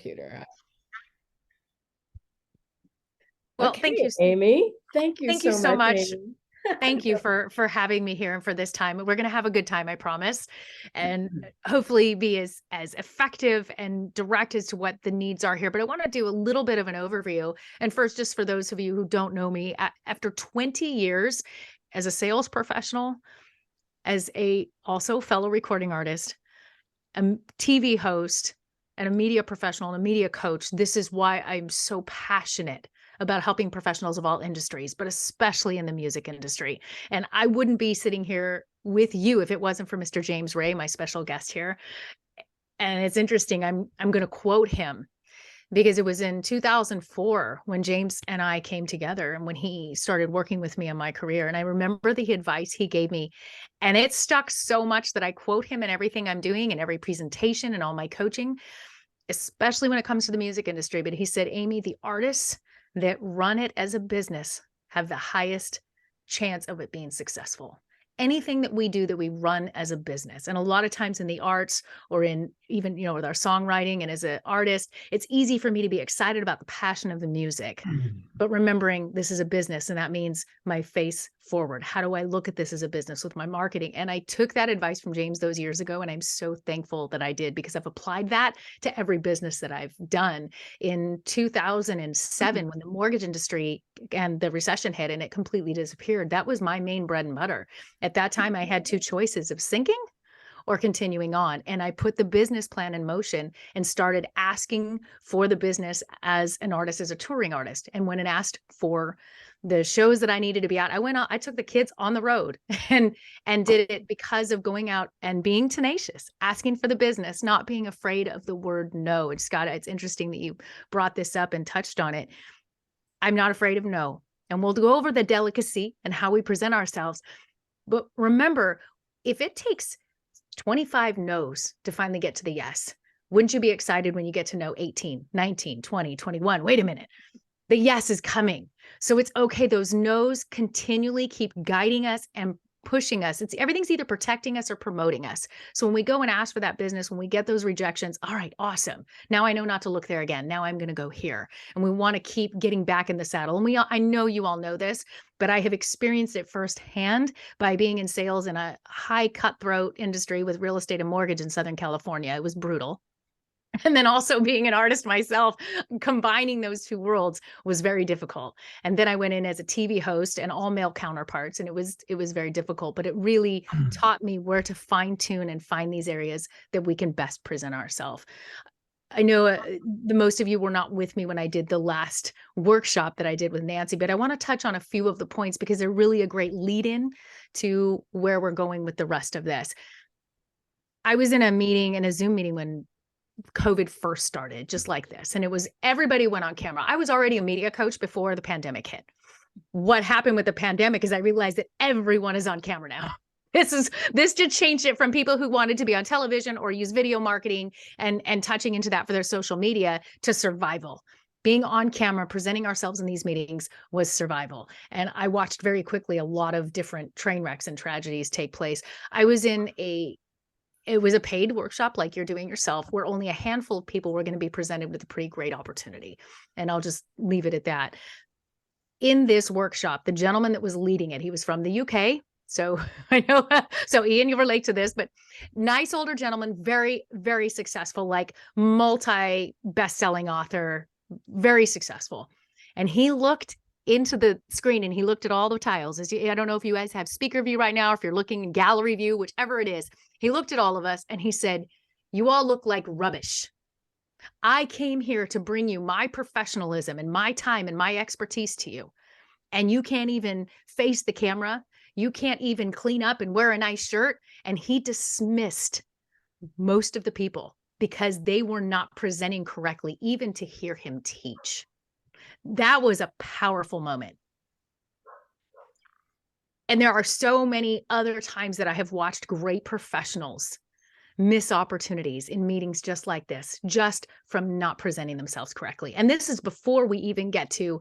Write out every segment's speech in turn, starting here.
computer. Well, Okay, thank you. Amy. Thank you Thank you so so much, much. Amy. Thank you for having me here and for this time. We're going to have a good time, I promise, and hopefully be as effective and direct as to what the needs are here. But I want to do a little bit of an overview. And first, just for those of you who don't know me, after 20 years as a sales professional, as a also fellow recording artist, a TV host, and a media professional and a media coach, this is why I'm so passionate about helping professionals of all industries, but especially in the music industry. And I wouldn't be sitting here with you if it wasn't for Mr. James Ray, my special guest here. And it's interesting, I'm going to quote him because it was in 2004 when James and I came together and when he started working with me on my career. And I remember the advice he gave me, and it stuck so much that I quote him in everything I'm doing, in every presentation and all my coaching, especially when it comes to the music industry. But he said, Amy, the artists that run it as a business have the highest chance of it being successful. Anything that we do that we run as a business. And a lot of times in the arts or in even, with our songwriting and as an artist, it's easy for me to be excited about the passion of the music, but remembering this is a business and that means my face forward. How do I look at this as a business with my marketing? And I took that advice from James those years ago. And I'm so thankful that I did because I've applied that to every business that I've done. In 2007, when the mortgage industry and the recession hit and it completely disappeared, that was my main bread and butter. At that time, I had two choices of sinking or continuing on. And I put the business plan in motion and started asking for the business as an artist, as a touring artist. And when it asked for the shows that I needed to be at, I went out, I took the kids on the road and did it because of going out and being tenacious, asking for the business, not being afraid of the word no. It's interesting that you brought this up and touched on it. I'm not afraid of no. And we'll go over the delicacy and how we present ourselves. But remember, if it takes 25 no's to finally get to the yes, wouldn't you be excited when you get to know 18, 19, 20, 21? Wait a minute. The yes is coming. So it's okay. Those no's continually keep guiding us and pushing us. Everything's either protecting us or promoting us. So when we go and ask for that business, when we get those rejections, all right, awesome. Now I know not to look there again. Now I'm going to go here. And we want to keep getting back in the saddle. And I know you all know this, but I have experienced it firsthand by being in sales in a high cutthroat industry with real estate and mortgage in Southern California. It was brutal. And then also being an artist myself, combining those two worlds was very difficult. And then I went in as a TV host and all male counterparts, and it was very difficult, but it really taught me where to fine tune and find these areas that we can best present ourselves. I know the most of you were not with me when I did the last workshop that I did with Nancy, but I want to touch on a few of the points because they're really a great lead in to where we're going with the rest of this. I was in a Zoom meeting when COVID first started, just like this. And everybody went on camera. I was already a media coach before the pandemic hit. What happened with the pandemic is I realized that everyone is on camera now. This just changed it from people who wanted to be on television or use video marketing and touching into that for their social media to survival. Being on camera, presenting ourselves in these meetings was survival. And I watched very quickly a lot of different train wrecks and tragedies take place. It was a paid workshop like you're doing yourself, where only a handful of people were going to be presented with a pretty great opportunity. And I'll just leave it at that. In this workshop, the gentleman that was leading it, he was from the UK. So I know, so Ian, you relate to this, but nice older gentleman, very, very successful, like multi best-selling author, very successful. And he looked into the screen and he looked at all the tiles. I don't know if you guys have speaker view right now, or if you're looking in gallery view, whichever it is. He looked at all of us and he said, "You all look like rubbish. I came here to bring you my professionalism and my time and my expertise to you. And you can't even face the camera. You can't even clean up and wear a nice shirt." And he dismissed most of the people because they were not presenting correctly, even to hear him teach. That was a powerful moment. And there are so many other times that I have watched great professionals miss opportunities in meetings just like this, just from not presenting themselves correctly. And this is before we even get to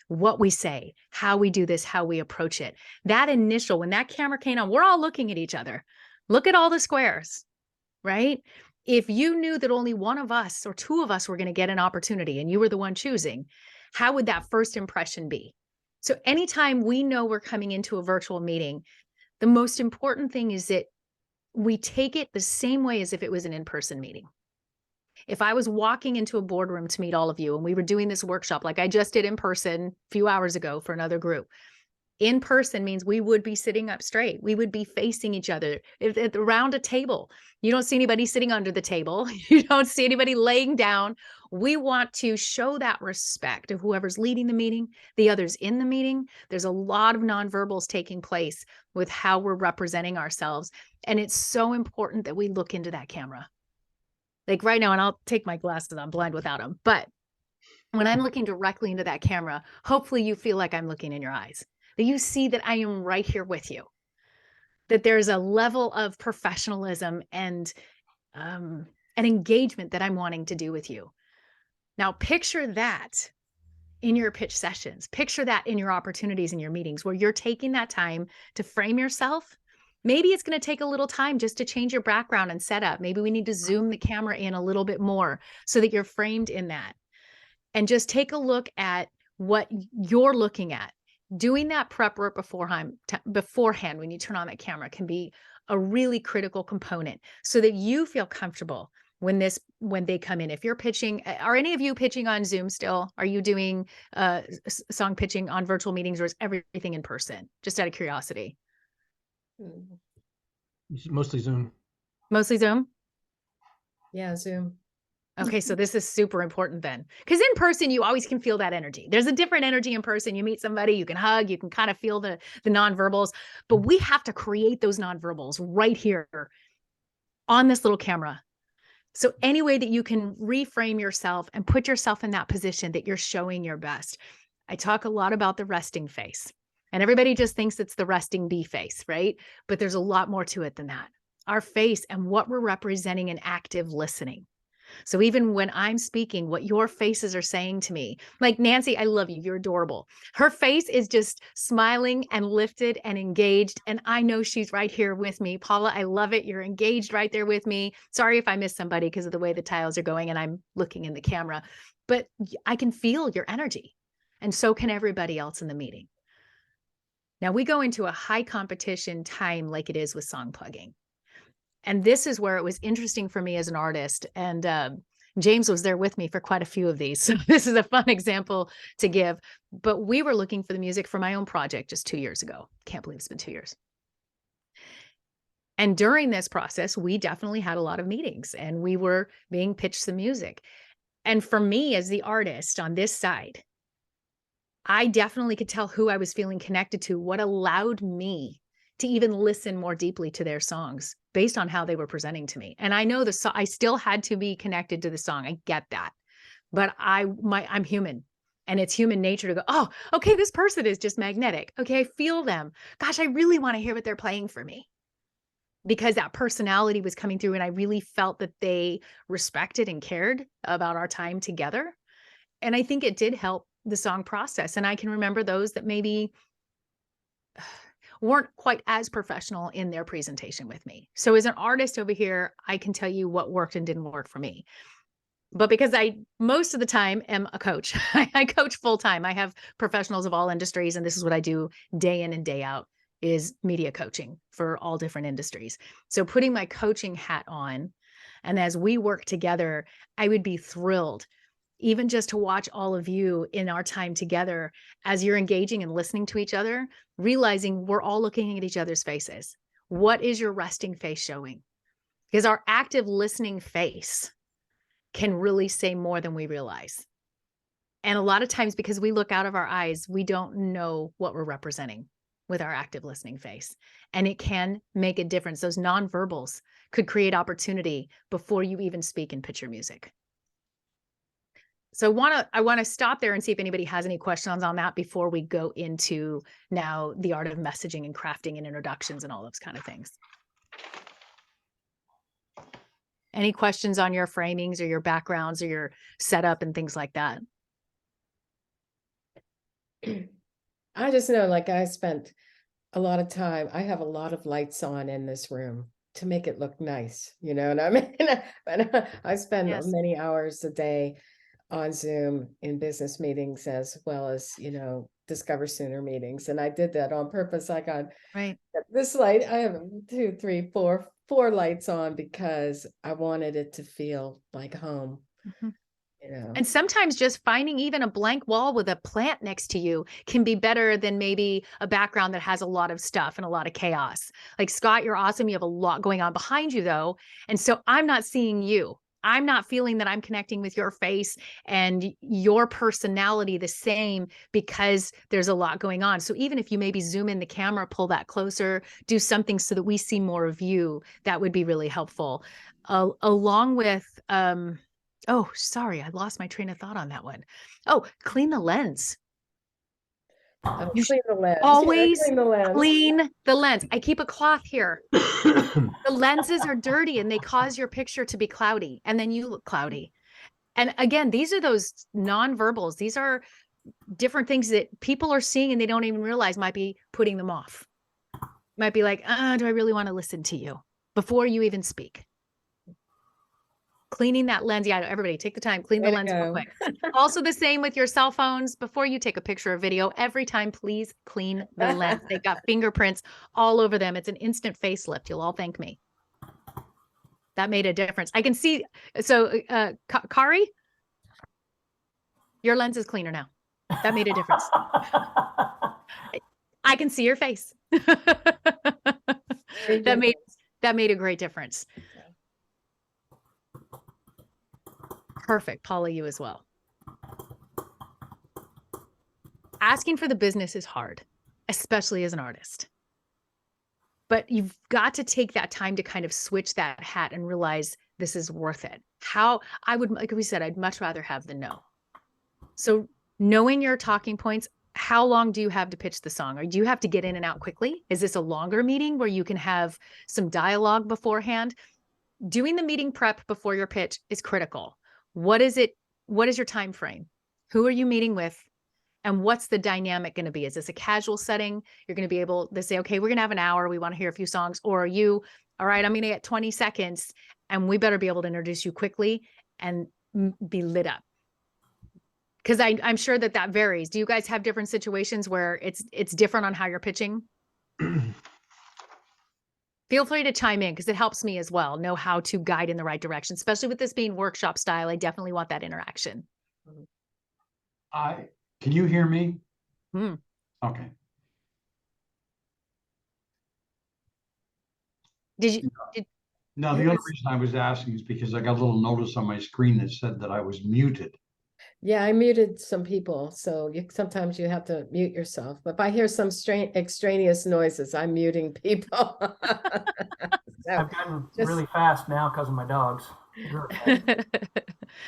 what we say, how we do this, how we approach it. That initial, when that camera came on, we're all looking at each other. Look at all the squares, right? If you knew that only one of us or two of us were going to get an opportunity and you were the one choosing, how would that first impression be? So anytime we know we're coming into a virtual meeting, the most important thing is that we take it the same way as if it was an in-person meeting. If I was walking into a boardroom to meet all of you and we were doing this workshop like I just did in person a few hours ago for another group, in person means we would be sitting up straight. We would be facing each other around a table. You don't see anybody sitting under the table. You don't see anybody laying down. We want to show that respect of whoever's leading the meeting, the others in the meeting. There's a lot of nonverbals taking place with how we're representing ourselves. And it's so important that we look into that camera. Like right now, and I'll take my glasses, I'm blind without them. But when I'm looking directly into that camera, hopefully you feel like I'm looking in your eyes, that you see that I am right here with you, that there's a level of professionalism and an engagement that I'm wanting to do with you. Now, picture that in your pitch sessions. Picture that in your opportunities in your meetings where you're taking that time to frame yourself. Maybe it's going to take a little time just to change your background and setup. Maybe we need to zoom the camera in a little bit more so that you're framed in that. And just take a look at what you're looking at. Doing that prep work beforehand when you turn on that camera can be a really critical component so that you feel comfortable when they come in. If you're pitching, are any of you pitching on Zoom still? Are you doing song pitching on virtual meetings, or is everything in person? Just out of curiosity. Mostly Zoom. Mostly Zoom? Yeah, Zoom. Okay, so this is super important then. Because in person, you always can feel that energy. There's a different energy in person. You meet somebody, you can hug, you can kind of feel the nonverbals, but we have to create those nonverbals right here on this little camera. So any way that you can reframe yourself and put yourself in that position that you're showing your best. I talk a lot about the resting face, and everybody just thinks it's the resting bee face, right? But there's a lot more to it than that. Our face and what we're representing in active listening. So even when I'm speaking, what your faces are saying to me, like Nancy, I love you. You're adorable. Her face is just smiling and lifted and engaged. And I know she's right here with me. Paula, I love it. You're engaged right there with me. Sorry if I missed somebody because of the way the tiles are going and I'm looking in the camera, but I can feel your energy. And so can everybody else in the meeting. Now we go into a high competition time like it is with song plugging. And this is where it was interesting for me as an artist. And James was there with me for quite a few of these. So this is a fun example to give. But we were looking for the music for my own project just 2 years ago. Can't believe it's been 2 years. And during this process, we definitely had a lot of meetings and we were being pitched some music. And for me as the artist on this side, I definitely could tell who I was feeling connected to, what allowed me to even listen more deeply to their songs based on how they were presenting to me. And I know I still had to be connected to the song. I get that. But I'm human, and it's human nature to go, oh, okay, this person is just magnetic. Okay, I feel them. Gosh, I really want to hear what they're playing for me. Because that personality was coming through and I really felt that they respected and cared about our time together. And I think it did help the song process. And I can remember those that maybe weren't quite as professional in their presentation with me. So as an artist over here, I can tell you what worked and didn't work for me. But because I most of the time am a coach, I coach full time. I have professionals of all industries, and this is what I do day in and day out is media coaching for all different industries. So putting my coaching hat on, and as we work together, I would be thrilled even just to watch all of you in our time together as you're engaging and listening to each other, realizing we're all looking at each other's faces. What is your resting face showing? Because our active listening face can really say more than we realize. And a lot of times, because we look out of our eyes, we don't know what we're representing with our active listening face. And it can make a difference. Those nonverbals could create opportunity before you even speak and pitch your music. So I want to stop there and see if anybody has any questions on that before we go into now the art of messaging and crafting and introductions and all those kind of things. Any questions on your framings or your backgrounds or your setup and things like that? I just know, like, I spent a lot of time. I have a lot of lights on in this room to make it look nice, you know what I mean? But I spend Yes. many hours a day on Zoom in business meetings as well as, Discover Sooner meetings. And I did that on purpose. I got Right. this light. I have two, three, four lights on because I wanted it to feel like home, Mhm. you know. And sometimes just finding even a blank wall with a plant next to you can be better than maybe a background that has a lot of stuff and a lot of chaos. Like, Scott, you're awesome. You have a lot going on behind you, though. And so I'm not seeing you. I'm not feeling that I'm connecting with your face and your personality the same because there's a lot going on. So even if you maybe zoom in the camera, pull that closer, do something so that we see more of you, that would be really helpful. Along with, oh, sorry, I lost my train of thought on that one. Oh, clean the lens. You should Clean the lens. Yeah, always clean the lens. clean the lens. I keep a cloth here. The lenses are dirty and they cause your picture to be cloudy, and then you look cloudy. And again, these are those nonverbals. These are different things that people are seeing and they don't even realize might be putting them off. Might be like, do I really want to listen to you before you even speak? Cleaning that lens. Yeah, everybody take the time, clean the Way to lens real go. quick. Also the same with your cell phones. Before you take a picture or video, every time, please clean the lens. They've got fingerprints all over them. It's an instant facelift. You'll all thank me. That made a difference. I can see. So, Kari, your lens is cleaner now. That made a difference. I can see your face. That made a great difference. Perfect. Paula, you as well. Asking for the business is hard, especially as an artist. But you've got to take that time to kind of switch that hat and realize this is worth it. How I would, like we said, I'd much rather have the no. So knowing your talking points, how long do you have to pitch the song? Or do you have to get in and out quickly? Is this a longer meeting where you can have some dialogue beforehand? Doing the meeting prep before your pitch is critical. What is it? What is your time frame? Who are you meeting with? And what's the dynamic going to be? Is this a casual setting? You're going to be able to say, okay, we're going to have an hour. We want to hear a few songs. Or are you, all right, I'm going to get 20 seconds and we better be able to introduce you quickly and be lit up. Because I'm sure that varies. Do you guys have different situations where it's different on how you're pitching? Feel free to chime in because it helps me as well know how to guide in the right direction, especially with this being workshop style. I definitely want that interaction. Can you hear me? Hmm. Okay. No, the only reason I was asking is because I got a little notice on my screen that said that I was muted. Yeah, I muted some people, so sometimes you have to mute yourself. But if I hear some extraneous noises, I'm muting people. I've gotten really fast now because of my dogs.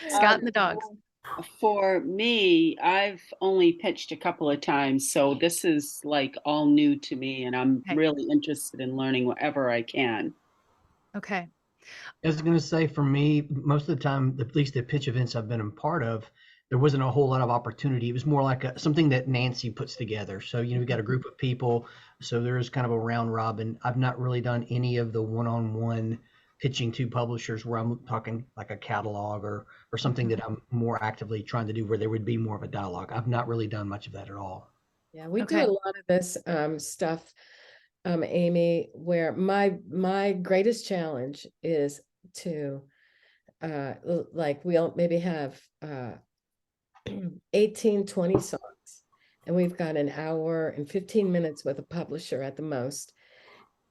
Scott and the dogs. For me, I've only pitched a couple of times, so this is like all new to me, and I'm really interested in learning whatever I can. Okay. I was going to say, for me, most of the time, at least the pitch events I've been a part of, there wasn't a whole lot of opportunity. It was more like something that Nancy puts together. So, we got a group of people, so there is kind of a round robin. I've not really done any of the one-on-one pitching to publishers where I'm talking like a catalog or something that I'm more actively trying to do where there would be more of a dialogue. I've not really done much of that at all. Yeah, we do a lot of this stuff, Amy, where my greatest challenge is to like we'll maybe have 18, 20 songs, and we've got an hour and 15 minutes with a publisher at the most.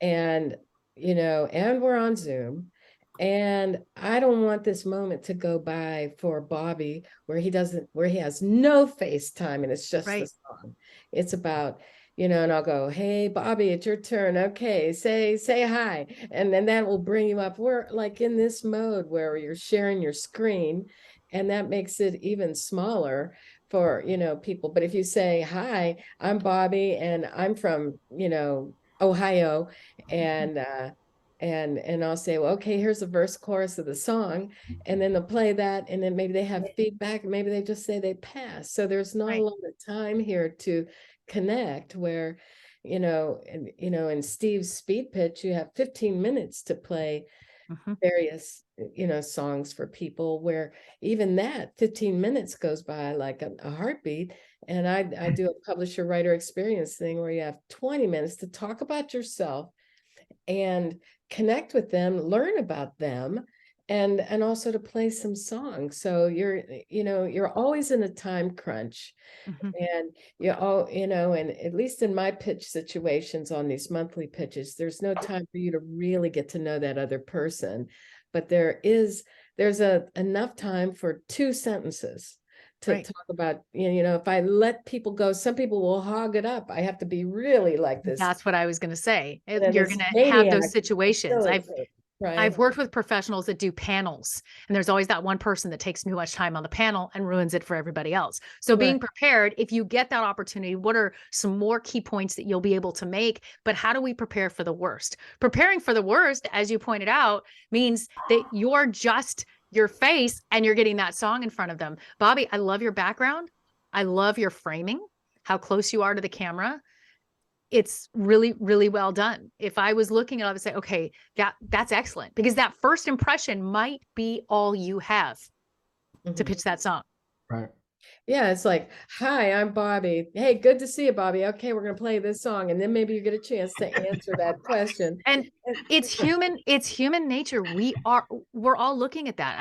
And, and we're on Zoom. And I don't want this moment to go by for Bobby where he has no FaceTime and it's just the song. It's about, and I'll go, hey, Bobby, it's your turn. Okay, say hi. And then that will bring you up. We're like in this mode where you're sharing your screen, and that makes it even smaller for, people. But if you say, hi, I'm Bobby and I'm from, Ohio, and I'll say, well, okay, here's the verse chorus of the song, and then they'll play that, and then maybe they have feedback, and maybe they just say they pass. So there's not a lot of time here to connect, where in Steve's speed pitch, you have 15 minutes to play various, songs for people, where even that 15 minutes goes by like a heartbeat. And I do a publisher writer experience thing where you have 20 minutes to talk about yourself and connect with them, learn about them, and also to play some songs. So you're always in a time crunch. And and at least in my pitch situations on these monthly pitches, there's no time for you to really get to know that other person. But there's enough time for 2 sentences to Right. talk about, if I let people go, some people will hog it up. I have to be really like this. That's what I was going to say. then You're this going to have those maniac situations. facilitate, right? I've worked with professionals that do panels, and there's always that one person that takes too much time on the panel and ruins it for everybody else. So being Right. prepared, if you get that opportunity, what are some more key points that you'll be able to make? But how do we prepare for the worst? Preparing for the worst, as you pointed out, means that you're just your face and you're getting that song in front of them. Bobby, I love your background. I love your framing, how close you are to the camera. It's really, really well done. If I was looking at it, I would say, okay, that's excellent, because that first impression might be all you have to pitch that song. Right. Yeah, it's like, hi, I'm Bobby. Hey, good to see you, Bobby. Okay, we're gonna play this song, and then maybe you get a chance to answer that question. And it's human nature. We're all looking at that.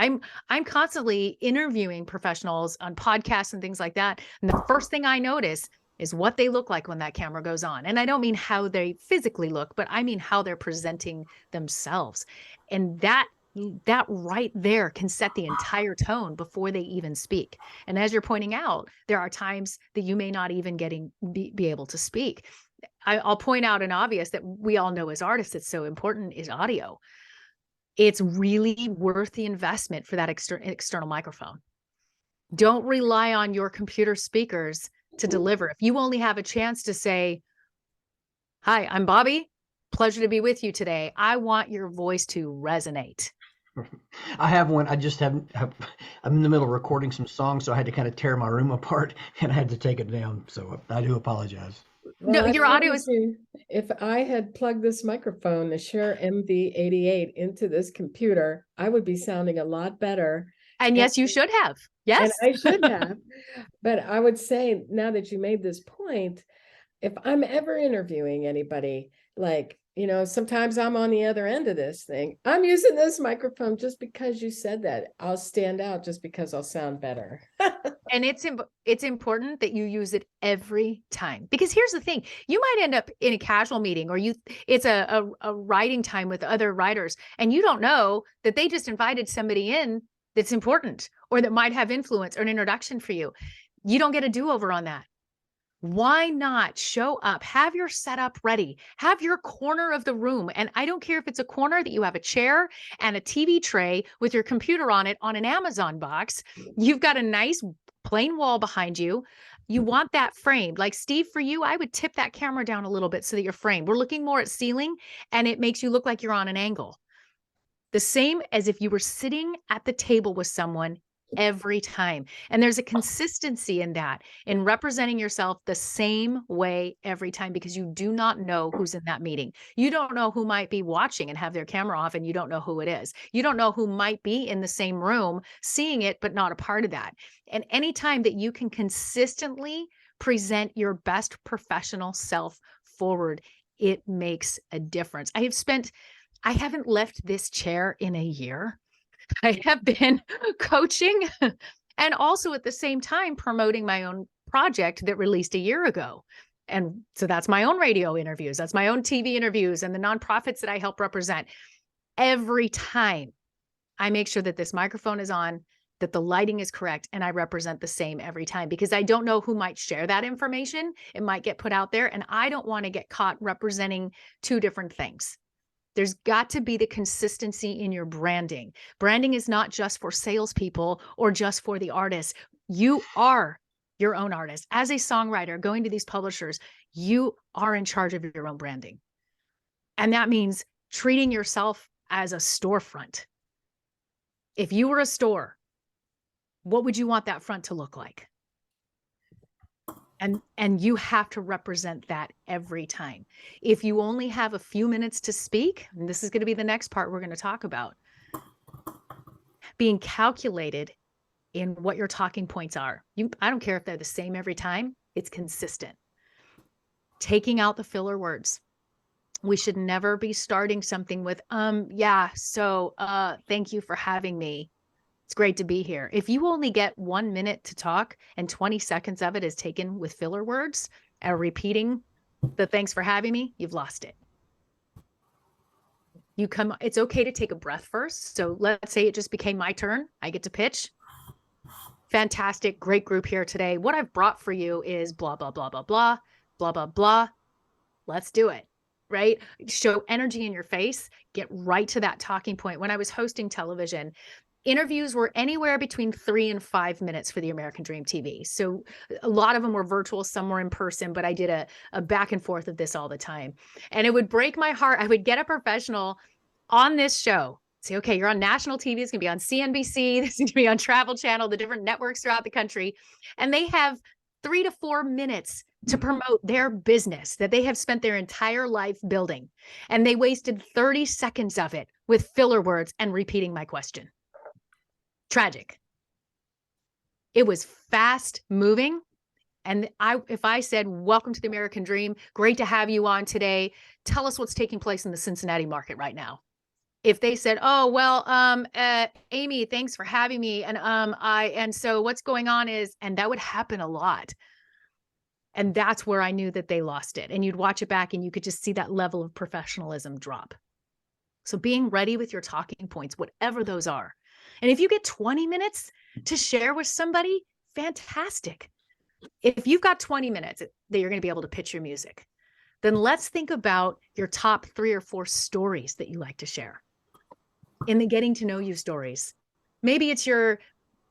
I'm constantly interviewing professionals on podcasts and things like that. And the first thing I notice is what they look like when that camera goes on. And I don't mean how they physically look, but I mean how they're presenting themselves. And that right there can set the entire tone before they even speak. And as you're pointing out, there are times that you may not even be able to speak. I'll point out an obvious that we all know as artists, it's so important, is audio. It's really worth the investment for that external microphone. Don't rely on your computer speakers to deliver. If you only have a chance to say, hi, I'm Bobby. Pleasure to be with you today. I want your voice to resonate. I have one. I just haven't. I'm in the middle of recording some songs, so I had to kind of tear my room apart, and I had to take it down. So I do apologize. No, Well, your audio is. If I had plugged this microphone, the Shure MV88, into this computer, I would be sounding a lot better. And yes, you should have. Yes. And I should have. But I would say, now that you made this point, if I'm ever interviewing anybody, like, sometimes I'm on the other end of this thing. I'm using this microphone just because you said that. I'll stand out just because I'll sound better. And it's important that you use it every time, because here's the thing: you might end up in a casual meeting, or it's a writing time with other writers, and you don't know that they just invited somebody in that's important, or that might have influence or an introduction for you. You don't get a do-over on that. Why not show up, have your setup ready, have your corner of the room. And I don't care if it's a corner that you have a chair and a TV tray with your computer on it on an Amazon box. You've got a nice plain wall behind you. You want that framed. Like Steve, for you, I would tip that camera down a little bit so that you're framed. We're looking more at ceiling, and it makes you look like you're on an angle. The same as if you were sitting at the table with someone every time. And there's a consistency in that, in representing yourself the same way every time, because you do not know who's in that meeting. You don't know who might be watching and have their camera off, and you don't know who it is. You don't know who might be in the same room seeing it, but not a part of that. And anytime that you can consistently present your best professional self forward, it makes a difference. I haven't left this chair in a year. I have been coaching and also at the same time promoting my own project that released a year ago. And so that's my own radio interviews. That's my own TV interviews and the nonprofits that I help represent. Every time I make sure that this microphone is on, that the lighting is correct, and I represent the same every time, because I don't know who might share that information. It might get put out there, and I don't want to get caught representing two different things. There's got to be the consistency in your branding. Branding is not just for salespeople or just for the artists. You are your own artist. As a songwriter going to these publishers, you are in charge of your own branding. And that means treating yourself as a storefront. If you were a store, what would you want that front to look like? And you have to represent that every time. If you only have a few minutes to speak, and this is going to be the next part we're going to talk about, being calculated in what your talking points are. I don't care if they're the same every time, it's consistent. Taking out the filler words. We should never be starting something with, yeah, so thank you for having me. It's great to be here. If you only get 1 minute to talk and 20 seconds of it is taken with filler words or repeating the thanks for having me, you've lost it. It's okay to take a breath first. So let's say it just became my turn. I get to pitch. Fantastic, great group here today. What I've brought for you is blah, blah, blah, blah, blah, blah, blah, blah. Let's do it, right? Show energy in your face, get right to that talking point. When I was hosting television, interviews were anywhere between 3 and 5 minutes for the American Dream TV. So a lot of them were virtual, some were in person, but I did a back and forth of this all the time. And it would break my heart. I would get a professional on this show, say, okay, you're on national TV. It's going to be on CNBC. This is going to be on Travel Channel, the different networks throughout the country. And they have 3 to 4 minutes to promote their business that they have spent their entire life building. And they wasted 30 seconds of it with filler words and repeating my question. Tragic. It was fast moving. And if I said, welcome to the American Dream, great to have you on today. Tell us what's taking place in the Cincinnati market right now. If they said, oh, well, Amy, thanks for having me. And so what's going on is, and that would happen a lot. And that's where I knew that they lost it. And you'd watch it back and you could just see that level of professionalism drop. So being ready with your talking points, whatever those are. And if you get 20 minutes to share with somebody, fantastic. If you've got 20 minutes that you're going to be able to pitch your music, then let's think about your top 3 or 4 stories that you like to share in the getting to know you stories. Maybe it's your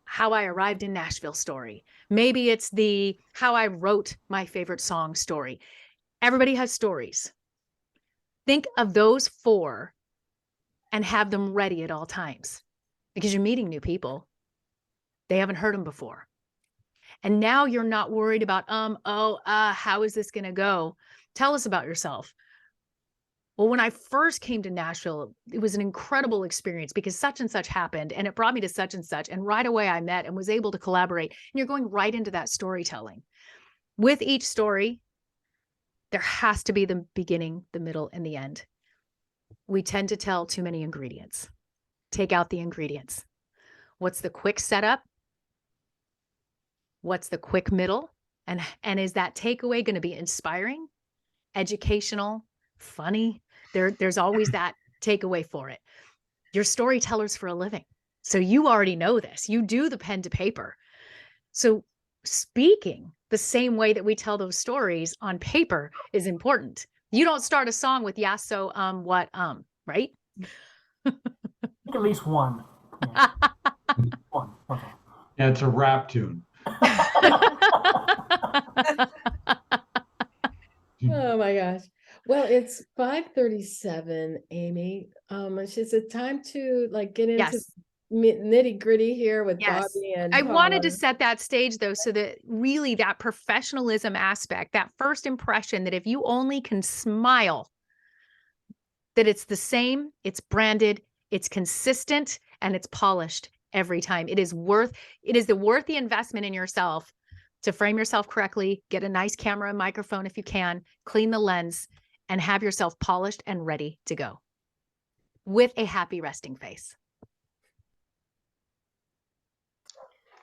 how I arrived in Nashville story. Maybe it's the how I wrote my favorite song story. Everybody has stories. Think of those 4 and have them ready at all times because you're meeting new people. They haven't heard them before. And now you're not worried about, how is this going to go? Tell us about yourself. Well, when I first came to Nashville, it was an incredible experience because such and such happened and it brought me to such and such. And right away I met and was able to collaborate. And you're going right into that storytelling. With each story, there has to be the beginning, the middle, and the end. We tend to tell too many ingredients. Take out the ingredients. What's the quick setup? What's the quick middle? And is that takeaway going to be inspiring, educational, funny? There's always that takeaway for it. You're storytellers for a living. So you already know this. You do the pen to paper. So speaking the same way that we tell those stories on paper is important. You don't start a song with, yeah, so, right? At least one. Yeah. One. Yeah, it's a rap tune. Oh my gosh. Well, it's 5:37, Amy. Is it time to get into Yes. nitty gritty here with Yes. Bobby and I wanted to Paula? set that stage though, so that really that professionalism aspect, that first impression that if you only can smile, that it's the same, it's branded, it's consistent, and it's polished every time. It is worth the investment in yourself to frame yourself correctly, get a nice camera and microphone if you can, clean the lens, and have yourself polished and ready to go with a happy resting face.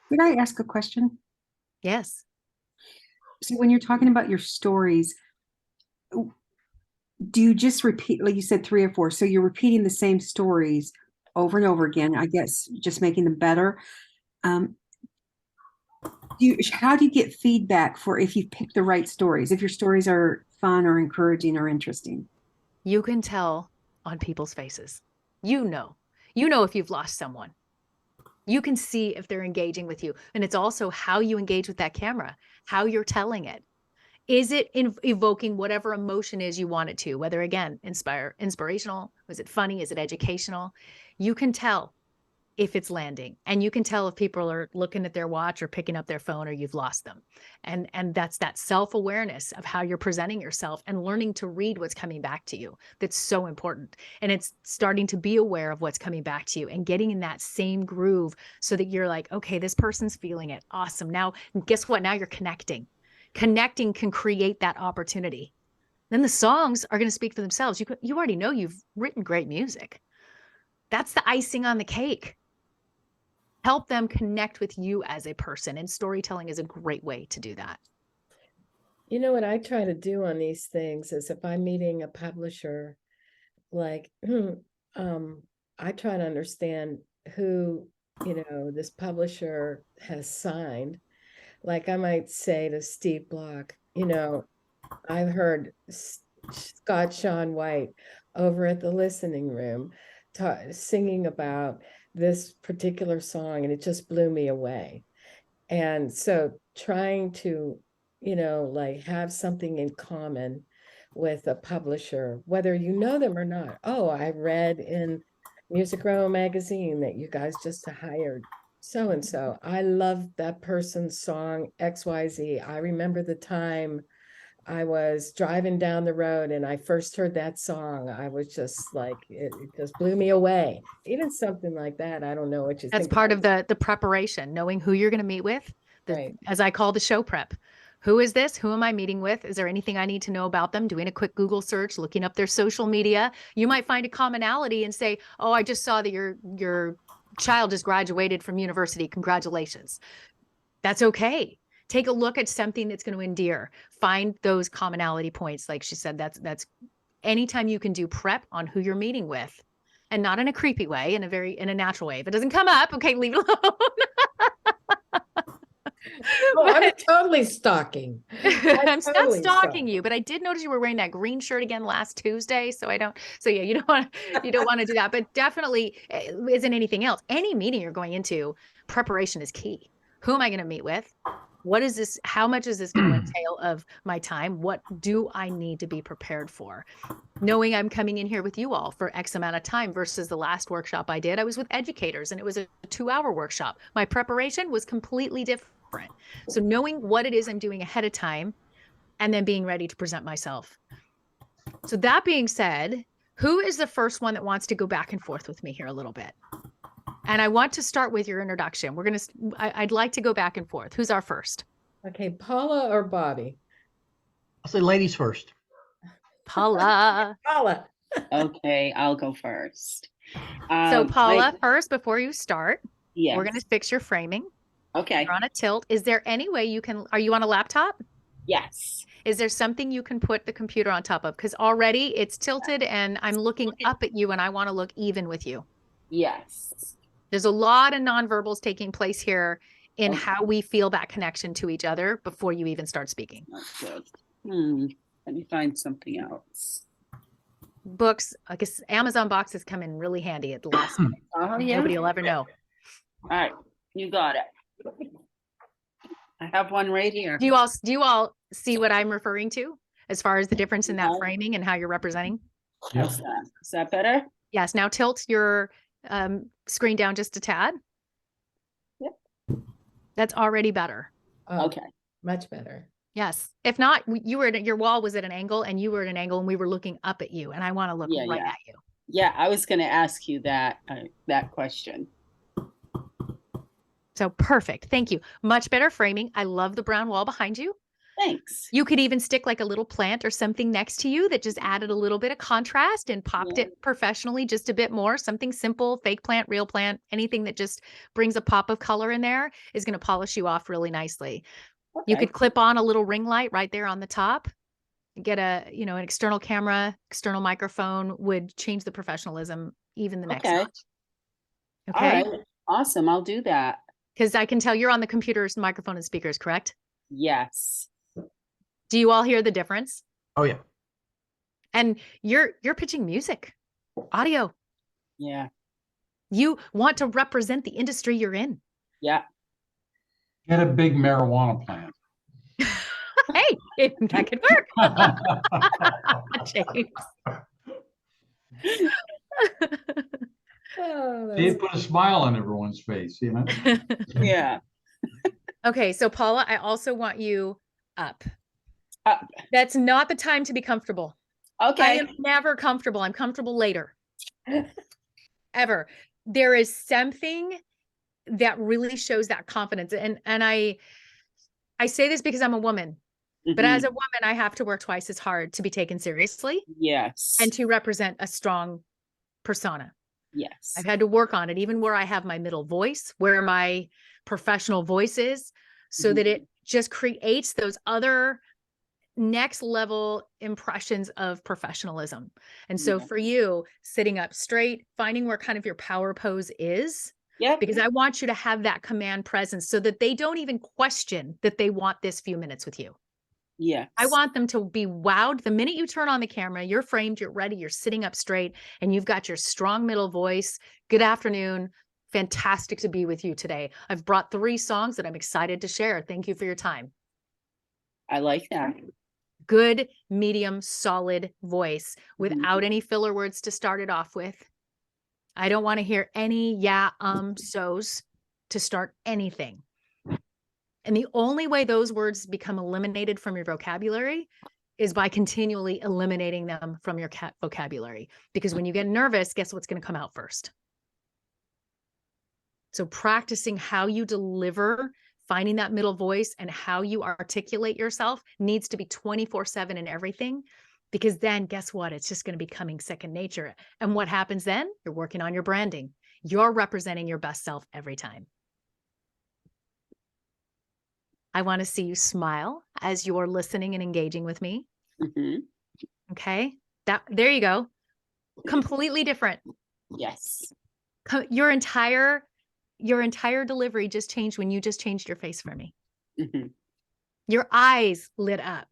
Could I ask a question? Yes. So when you're talking about your stories, do you just repeat, like you said, 3 or 4? So you're repeating the same stories over and over again, I guess, just making them better. How do you get feedback for if you've picked the right stories, if your stories are fun or encouraging or interesting? You can tell on people's faces. You know if you've lost someone. You can see if they're engaging with you. And it's also how you engage with that camera, how you're telling it. Is it evoking whatever emotion is you want it to, whether, again, inspirational, is it funny, is it educational? You can tell. if it's landing, and you can tell if people are looking at their watch or picking up their phone or you've lost them. And that's that self-awareness of how you're presenting yourself and learning to read what's coming back to you. That's so important. And it's starting to be aware of what's coming back to you and getting in that same groove so that you're like, okay, this person's feeling it. Awesome. Now, guess what? Now you're connecting. Connecting can create that opportunity. Then the songs are going to speak for themselves. You already know you've written great music. That's the icing on the cake. Help them connect with you as a person, and storytelling is a great way to do that. You know what I try to do on these things is if I'm meeting a publisher, like, I try to understand who, this publisher has signed. Like I might say to Steve Block, I've heard Scott Sean White over at the listening room singing about this particular song, and it just blew me away. And so trying to, like have something in common with a publisher, whether you know them or not. Oh, I read in Music Row magazine that you guys just hired so and so. I love that person's song XYZ. I remember the time I was driving down the road and I first heard that song. I was just like, it just blew me away. Even something like that. I don't know what you That's think. part of the preparation, knowing who you're going to meet with, Right. as I call the show prep. Who is this? Who am I meeting with? Is there anything I need to know about them? Doing a quick Google search, looking up their social media. You might find a commonality and say, oh, I just saw that your child just graduated from university. Congratulations. That's okay. Take a look at something that's going to endear. Find those commonality points. Like she said, that's anytime you can do prep on who you're meeting with, and not in a creepy way, in a natural way. If it doesn't come up, okay, leave it alone. Oh, I'm totally stalking. I'm not totally stalking you, but I did notice you were wearing that green shirt again last Tuesday. So yeah, you don't want to do that, but definitely isn't anything else. Any meeting you're going into, preparation is key. Who am I going to meet with? What is this? How much is this going to entail of my time? What do I need to be prepared for? Knowing I'm coming in here with you all for X amount of time versus the last workshop I did, I was with educators and it was a 2-hour workshop. My preparation was completely different. So knowing what it is I'm doing ahead of time and then being ready to present myself. So that being said, who is the first one that wants to go back and forth with me here a little bit? And I want to start with your introduction. I'd like to go back and forth. Who's our first? Okay, Paula or Bobby? I'll say ladies first. Paula. Paula. Okay, I'll go first. So Paula, first, before you start, yes. we're going to fix your framing. Okay. You're on a tilt. Is there any way are you on a laptop? Yes. Is there something you can put the computer on top of? Because already it's tilted and I'm looking up at you and I want to look even with you. Yes. There's a lot of nonverbals taking place here in Okay. how we feel that connection to each other before you even start speaking. That's good. Let me find something else. Books, I guess Amazon boxes come in really handy at the last minute. Oh, yeah. Nobody will ever know. All right, you got it. I have one right here. Do you all see what I'm referring to as far as the difference in that framing and how you're representing? How's that? Is that better? Yes. Now tilt your screen down just a tad. Yep. That's already better. Oh, Okay. much better. Yes. If not, your wall was at an angle and you were at an angle and we were looking up at you and I want to look right at you. Yeah, I was going to ask you that question. So perfect. Thank you. Much better framing. I love the brown wall behind you. Thanks. You could even stick like a little plant or something next to you that just added a little bit of contrast and popped it professionally just a bit more. Something simple, fake plant, real plant, anything that just brings a pop of color in there is going to polish you off really nicely. Okay. You could clip on a little ring light right there on the top. Get an external camera, external microphone would change the professionalism even the next notch. Okay. All right. Awesome. I'll do that. Because I can tell you're on the computer's microphone and speakers, correct? Yes. Do you all hear the difference? Oh yeah. And you're pitching music, audio. Yeah. You want to represent the industry you're in. Yeah. Get a big marijuana plant. Hey, that could work. James. Oh, See, that's it put a smile on everyone's face, you know? Yeah. Okay, so Paula, I also want you up. Up. That's not the time to be comfortable. I Okay. am never comfortable. I'm comfortable later. Ever. There is something that really shows that confidence. And I say this because I'm a woman, but as Mhm. a woman, I have to work twice as hard to be taken seriously Yes. and to represent a strong persona. Yes. I've had to work on it, even where I have my middle voice, where my professional voice is, so that it just creates those other next level impressions of professionalism. And so Yeah. for you, sitting up straight, finding where kind of your power pose is, Yep. because I want you to have that command presence so that they don't even question that they want this few minutes with you. Yes. I want them to be wowed. The minute you turn on the camera, you're framed, you're ready, you're sitting up straight, and you've got your strong middle voice. Good afternoon. Fantastic to be with you today. I've brought 3 songs that I'm excited to share. Thank you for your time. I like that. Good, medium, solid voice without any filler words to start it off with. I don't want to hear any so's to start anything. And the only way those words become eliminated from your vocabulary is by continually eliminating them from your vocabulary. Because when you get nervous, guess what's going to come out first? So practicing how you deliver, finding that middle voice and how you articulate yourself needs to be 24/7 in everything, because then guess what? It's just going to be becoming second nature. And what happens then? You're working on your branding. You're representing your best self every time. I want to see you smile as you're listening and engaging with me. Mhm. Okay. There you go. Completely different. Yes. Your entire delivery just changed when you just changed your face for me. Mhm. Your eyes lit up.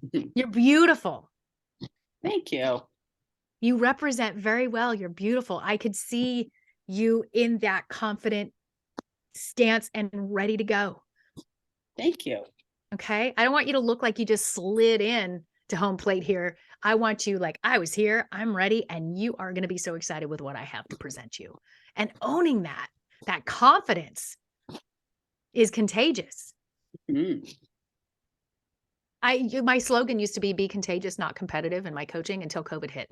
Mhm. You're beautiful. Thank you. You represent very well. You're beautiful. I could see you in that confident stance and ready to go. Thank you. Okay. I don't want you to look like you just slid in to home plate here. I want you like, I was here, I'm ready, and you are going to be so excited with what I have to present you. And owning that confidence is contagious. Mm. My slogan used to be contagious, not competitive in my coaching until COVID hit.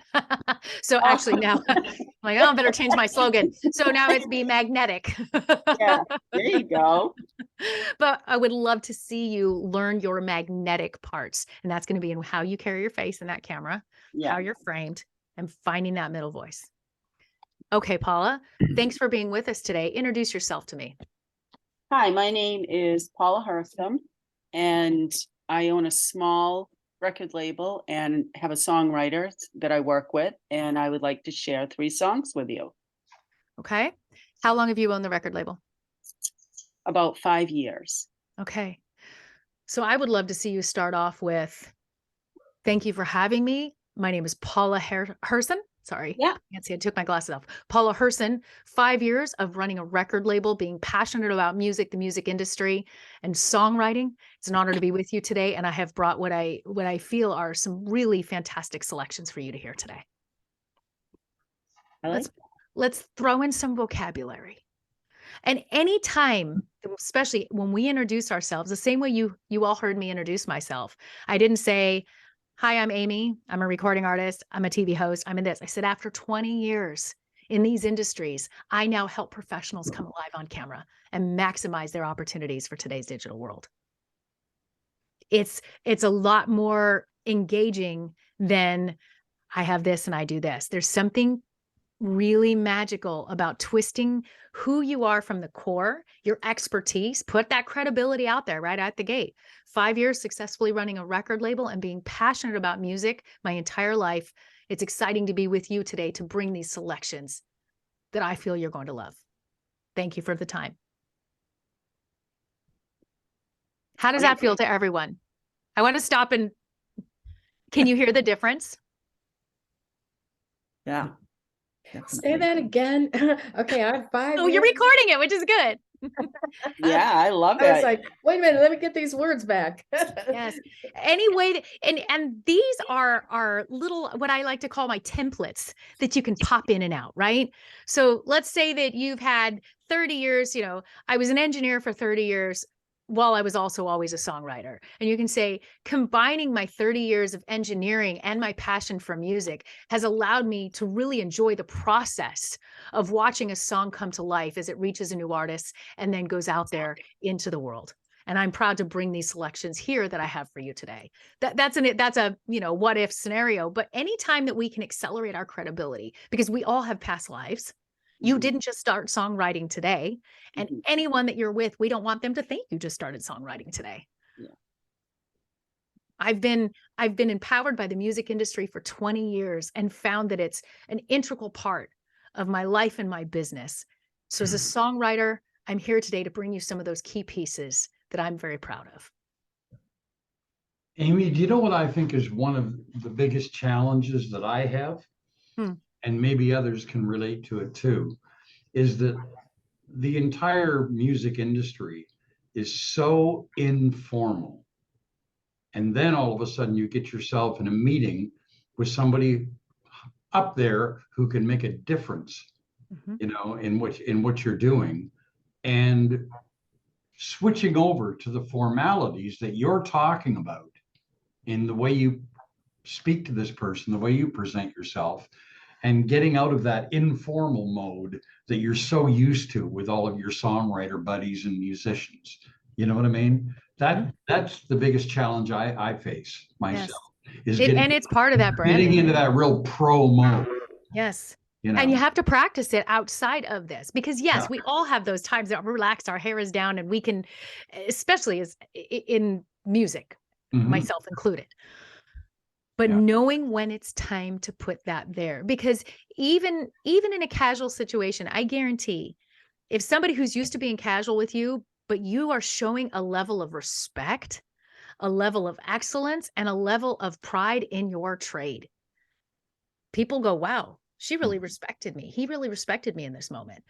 So actually now I'm like, oh, I better change my slogan. So now it's be magnetic. Yeah. There you go. But I would love to see you learn your magnetic parts. And that's going to be in how you carry your face in that camera, Yeah. how you're framed, and finding that middle voice. Okay, Paula, thanks for being with us today. Introduce yourself to me. Hi, my name is Paula Hertham, and I own a small record label and have a songwriter that I work with, and I would like to share 3 songs with you. Okay. How long have you owned the record label? About 5 years. Okay. So I would love to see you start off with, thank you for having me. My name is Paula Herson. Sorry. Yeah. Nancy, I took my glasses off. Paula Herson, 5 years of running a record label, being passionate about music, the music industry, and songwriting. It's an honor to be with you today. And I have brought what I feel are some really fantastic selections for you to hear today. Let's throw in some vocabulary. And anytime, especially when we introduce ourselves, the same way you all heard me introduce myself, I didn't say, hi, I'm Amy. I'm a recording artist. I'm a TV host. I'm in this. I said, after 20 years in these industries, I now help professionals come alive on camera and maximize their opportunities for today's digital world. It's a lot more engaging than I have this and I do this. There's something really magical about twisting who you are from the core, your expertise, put that credibility out there right at the gate. 5 years successfully running a record label and being passionate about music my entire life. It's exciting to be with you today to bring these selections that I feel you're going to love. Thank you for the time. How does that feel to everyone? I want to stop and can you hear the difference? Say that again. Okay, I have 5 Oh, you're years. recording it, which is good. Yeah, I love I was it. like, wait a minute, let me get these words back. Yes. Anyway, and these are little, what I like to call my templates that you can pop in and out, right? So let's say that you've had 30 years, you know, I was an engineer for 30 years while I was also always a songwriter. And you can say, combining my 30 years of engineering and my passion for music has allowed me to really enjoy the process of watching a song come to life as it reaches a new artist and then goes out there into the world. And I'm proud to bring these selections here that I have for you today. That's a, you know, what if scenario, but anytime that we can accelerate our credibility, because we all have past lives. You Mhm. didn't just start songwriting today, and Mhm. anyone that you're with, we don't want them to think you just started songwriting today. Yeah. I've been empowered by the music industry for 20 years and found that it's an integral part of my life and my business. So as a songwriter, I'm here today to bring you some of those key pieces that I'm very proud of. Amy, do you know what I think is one of the biggest challenges that I have? And maybe others can relate to it too, is that the entire music industry is so informal. And then all of a sudden you get yourself in a meeting with somebody up there who can make a difference, you know, in what you're doing, and switching over to the formalities that you're talking about in the way you speak to this person, the way you present yourself, and getting out of that informal mode that you're so used to with all of your songwriter buddies and musicians. You know what I mean? That's the biggest challenge I face myself, is And it's part of that, Brent. getting into that real pro mode. Yes. You And you know, have to practice it outside of this, because yes, we all have those times that we're relaxed, our hair is down, and we can, especially as in music, myself included. But knowing when it's time to put that there, because even in a casual situation, I guarantee if somebody who's used to being casual with you, but you are showing a level of respect, a level of excellence, and a level of pride in your trade, people go, wow, she really respected me. He really respected me in this moment.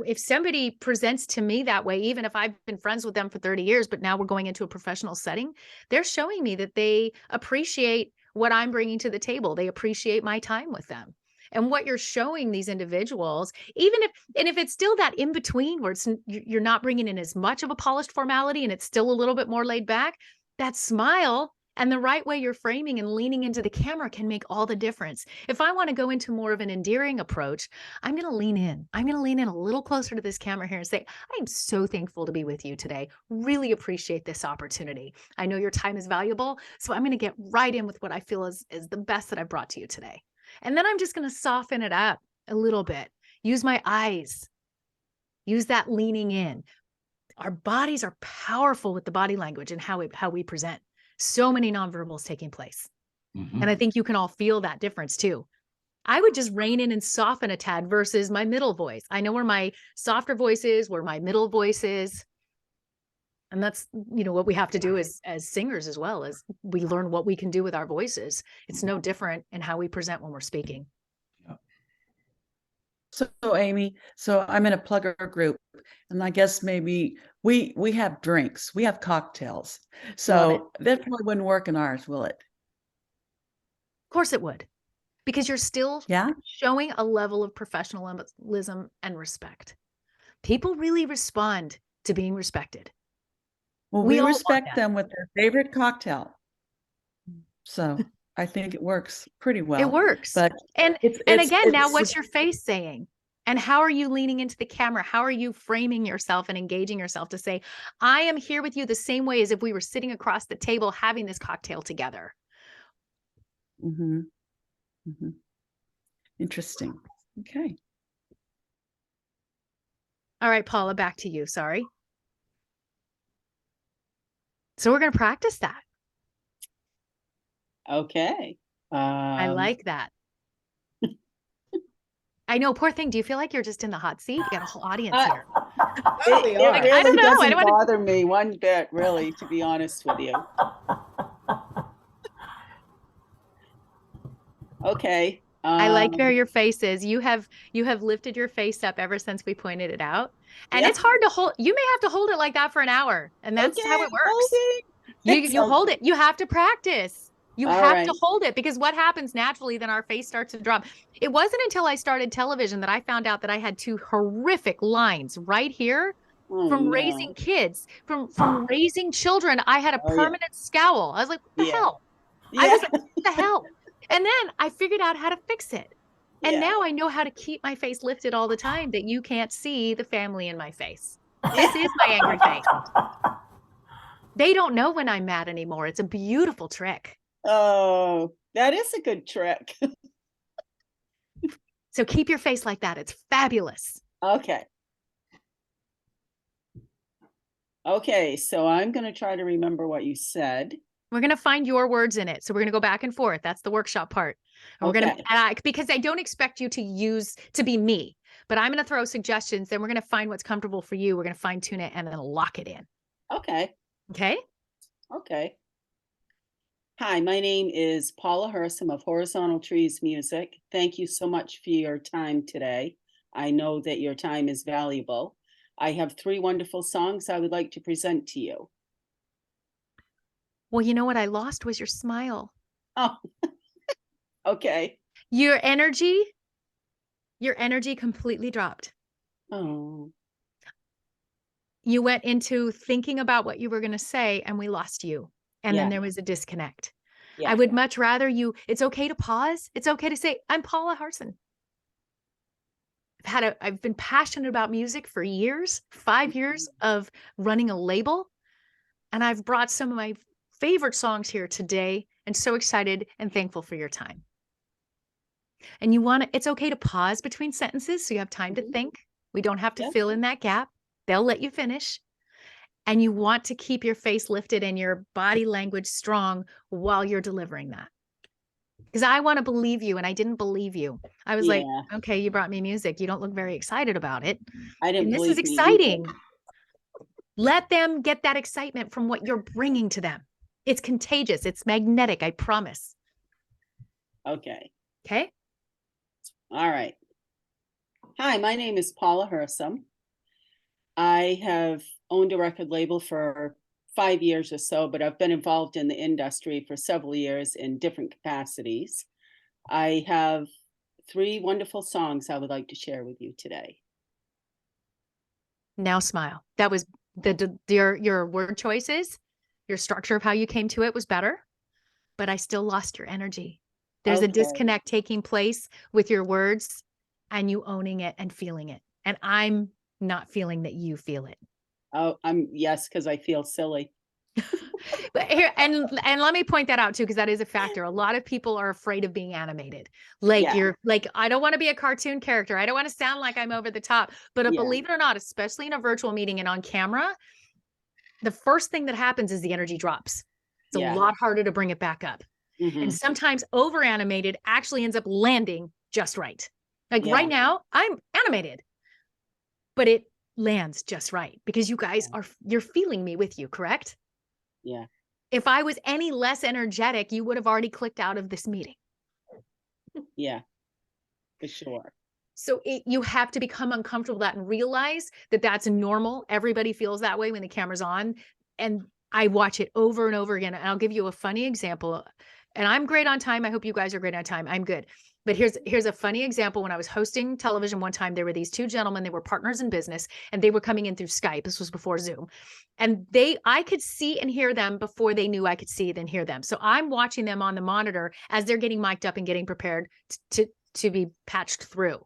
If somebody presents to me that way, even if I've been friends with them for 30 years, but now we're going into a professional setting, they're showing me that they appreciate what I'm bringing to the table. They appreciate my time with them. And what you're showing these individuals, if it's still that in between where you're not bringing in as much of a polished formality and it's still a little bit more laid back, that smile and the right way you're framing and leaning into the camera can make all the difference. If I want to go into more of an endearing approach, I'm going to lean in. I'm going to lean in a little closer to this camera here and say, I am so thankful to be with you today. Really appreciate this opportunity. I know your time is valuable, so I'm going to get right in with what I feel is the best that I brought to you today. And then I'm just going to soften it up a little bit. Use my eyes. Use that leaning in. Our bodies are powerful with the body language and how we present. So many nonverbals taking place. And I think you can all feel that difference too. I would just rein in and soften a tad versus my middle voice. I know where my softer voice is, where my middle voice is. And that's, you know, what we have to do as singers as well, as we learn what we can do with our voices. It's no different in how we present when we're speaking. So Amy, so I'm in a plugger group, and I guess maybe we have drinks, we have cocktails. So that probably wouldn't work in ours, will it? Of course it would, because you're still showing a level of professionalism and respect. People really respond to being respected. Well, we respect them with their favorite cocktail. So I think it works pretty well. It works. But and again, now what's your face saying? And how are you leaning into the camera? How are you framing yourself and engaging yourself to say, I am here with you the same way as if we were sitting across the table having this cocktail together? Interesting. Okay. All right, Paula, back to you. Sorry. So we're going to practice that. Okay. I like that. I know, poor thing. Do you feel like you're just in the hot seat? You got a whole audience here. It really I don't know. doesn't bother me one bit, really, to be honest with you. Okay. I like where Um, your face is. You have lifted your face up ever since we pointed it out. And Yeah. it's hard to hold. You may have to hold it like that for an hour. And that's how okay, it works. holding. You Sounds- hold it. You have to practice. You All have right. to hold it, because what happens naturally, then our face starts to drop. It wasn't until I started television that I found out that I had two horrific lines right here Oh, from no. raising kids, from raising children. I had a Oh, yeah. permanent scowl. I was like, what the Yeah. hell? I was like, what the hell? And then I figured out how to fix it. And Yeah. now I know how to keep my face lifted all the time, that you can't see the family in my face. This is my angry face. They don't know when I'm mad anymore. It's a beautiful trick. Oh, that is a good trick. So keep your face like that. It's fabulous. Okay. Okay, so I'm going to try to remember what you said. We're going to find your words in it. So we're going to go back and forth. That's the workshop part. And we're going Okay. to, because I don't expect you to be me, but I'm going to throw suggestions. Then we're going to find what's comfortable for you. We're going to fine tune it and then lock it in. Okay. Okay. Okay. Hi, my name is Paula Hersom of Horizontal Trees Music. Thank you so much for your time today. I know that your time is valuable. I have 3 wonderful songs I would like to present to you. Well, you know what I lost was your smile. Oh, okay. Your energy completely dropped. Oh, You went into thinking about what you were going to say and we lost you. And then Yeah. there was a disconnect. yeah. I would much rather it's okay to pause. It's okay to say, I'm Paula Harson. I've been passionate about music for years, 5 years of running a label. And I've brought some of my favorite songs here today, and so excited and thankful for your time. And it's okay to pause between sentences so you have time to Mhm. think. We don't have to Yeah. fill in that gap. They'll let you finish. And you want to keep your face lifted and your body language strong while you're delivering that. Because I want to believe you, and I didn't believe you. I was like, Yeah. okay, you brought me music. You don't look very excited about it. I didn't And this believe is me either. exciting. Let them get that excitement from what you're bringing to them. It's contagious. It's magnetic. I promise. Okay. Okay. All right. Hi, my name is Paula Hersom. I have owned a record label for 5 years or so, but I've been involved in the industry for several years in different capacities. I have 3 wonderful songs I would like to share with you today. Now smile. That was your word choices, your structure of how you came to it was better, but I still lost your energy. There's a Okay. disconnect taking place with your words and you owning it and feeling it. And I'm not feeling that you feel it. Oh, yes, because I feel silly. But here, and let me point that out too, because that is a factor. A lot of people are afraid of being animated. Like Yeah. you're like, I don't want to be a cartoon character. I don't want to sound like I'm over the top. But Yeah. believe it or not, especially in a virtual meeting and on camera, the first thing that happens is the energy drops. It's Yeah. a lot harder to bring it back up. Mhm. And sometimes over animated actually ends up landing just right. Like Yeah. right now, I'm animated, but it lands just right because you guys you're feeling me with you, correct? Yeah. If I was any less energetic, you would have already clicked out of this meeting. Yeah. For sure. So you have to become uncomfortable with that and realize that that's normal. Everybody feels that way when the camera's on. And I watch it over and over again. And I'll give you a funny example. And I'm great on time. I hope you guys are great on time. I'm good. But here's a funny example. When I was hosting television one time, there were these 2 gentlemen. They were partners in business and they were coming in through Skype. This was before Zoom. And I could see and hear them before they knew I could see and hear them. So I'm watching them on the monitor as they're getting mic'd up and getting prepared to be patched through.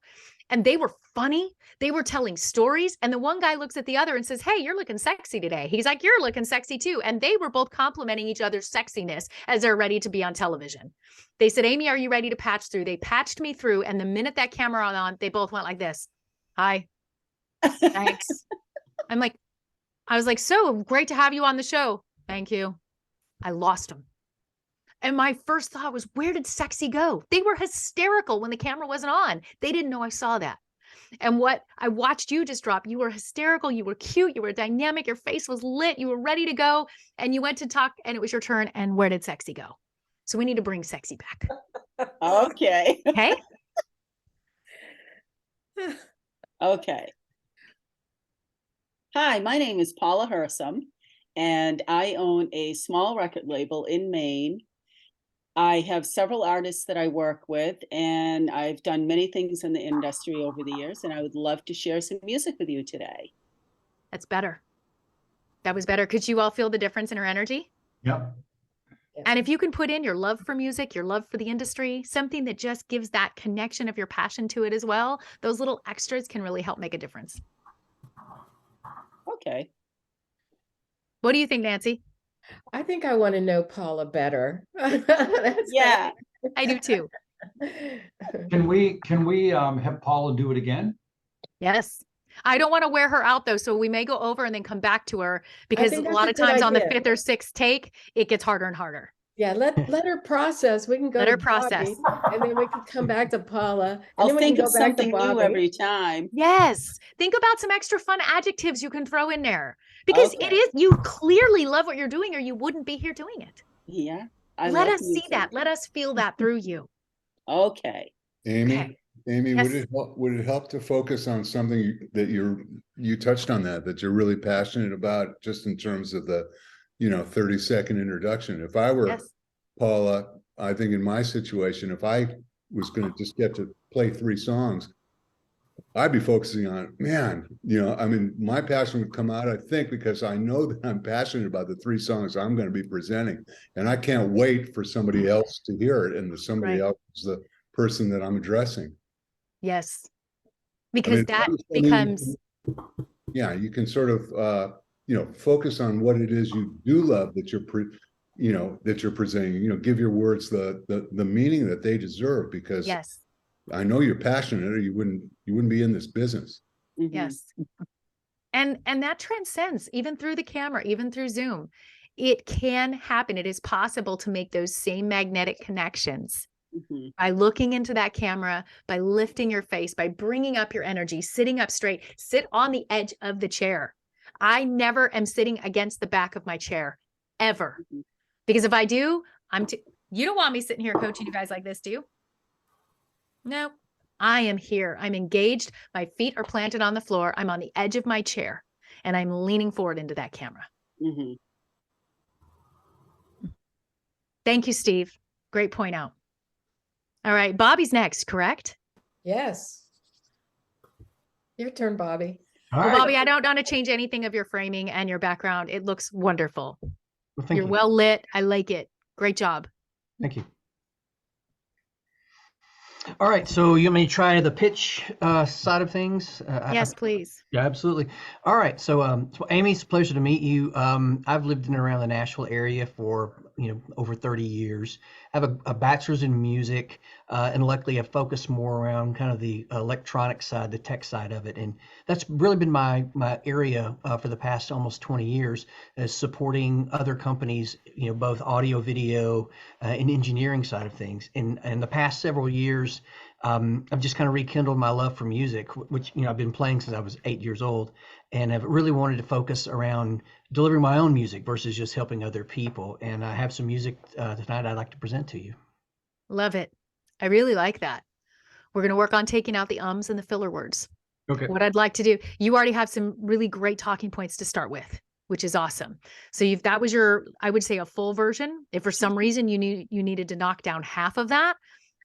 And they were funny. They were telling stories. And the one guy looks at the other and says, hey, you're looking sexy today. He's like, you're looking sexy too. And they were both complimenting each other's sexiness as they're ready to be on television. They said, Amy, are you ready to patch through? They patched me through. And the minute that camera was on, they both went like this. Hi. Thanks. I was like, so great to have you on the show. Thank you. I lost them. And my first thought was, where did sexy go? They were hysterical when the camera wasn't on. They didn't know I saw that. And what I watched you just drop, you were hysterical. You were cute. You were dynamic. Your face was lit. You were ready to go. And you went to talk and it was your turn. And where did sexy go? So we need to bring sexy back. Okay. Okay. Okay. Hi, my name is Paula Hersom, and I own a small record label in Maine. I have several artists that I work with, and I've done many things in the industry over the years, and I would love to share some music with you today. That's better. That was better. Could you all feel the difference in her energy? Yep. And if you can put in your love for music, your love for the industry, something that just gives that connection of your passion to it as well, those little extras can really help make a difference. Okay. What do you think, Nancy? I think I want to know Paula better. That's Yeah. I do too. Can we have Paula do it again? Yes. I don't want to wear her out though, so we may go over and then come back to her because a think that's lot a of good times on the idea. 5th or 6th take, it gets harder and harder. Yeah, let her process. We can go Let to her process. Bobby, and then we can come back to Paula, and I'll then we can think go of back to something new Bobby. every time. Yes. Think about some extra fun adjectives you can throw in there because it Okay. is, you clearly love what you're doing or you wouldn't be here doing it. Yeah. I Let love us see music. that. Let us feel that through you. Okay. Amy, Okay. Amy, Yes. would it help to focus on something that you touched on that you're really passionate about, just in terms of the, 30-second introduction? If I were Yes. Paula, I think in my situation, if I was going to just get to play 3 songs, I'd be focusing on, man, my passion would come out, I think, because I know that I'm passionate about the 3 songs I'm going to be presenting, and I can't wait for somebody else to hear it, and somebody else is the person that I'm addressing. Yes. Because that you becomes, you can sort of focus on what it is you do love that you're presenting, give your words the meaning that they deserve, because yes. I know you're passionate, or you wouldn't be in this business. Mhm. Yes. And that transcends even through the camera, even through Zoom. It can happen. It is possible to make those same magnetic connections Mhm. by looking into that camera, by lifting your face, by bringing up your energy, sitting up straight, sit on the edge of the chair. I never am sitting against the back of my chair, ever. Mhm. Because if I do, you don't want me sitting here coaching you guys like this, do you? No, I am here. I'm engaged. My feet are planted on the floor. I'm on the edge of my chair and I'm leaning forward into that camera. Mhm. Thank you, Steve. Great point out. All right. Bobby's next, correct? Yes. Your turn, Bobby. All Well, right. Bobby, I don't want to change anything of your framing and your background. It looks wonderful. Well, thank You're you. well lit. I like it. Great job. Thank you. All right, so you want me to try the pitch side of things? Yes, please. Yeah, absolutely. All right, so Amy, it's a pleasure to meet you. I've lived in and around the Nashville area for over 30 years. I have a bachelor's in music, and luckily I focus more around kind of the electronic side, the tech side of it, and that's really been my area for the past almost 20 years, is supporting other companies, both audio, video, and engineering side of things. In the past several years, I've just kind of rekindled my love for music, which I've been playing since I was 8 years old, and I've really wanted to focus around delivering my own music versus just helping other people. And I have some music tonight I'd like to present to you. Love it. I really like that. We're going to work on taking out the ums and the filler words. Okay. What I'd like to do, you already have some really great talking points to start with, which is awesome. So that was I would say, a full version. If for some reason you needed to knock down half of that,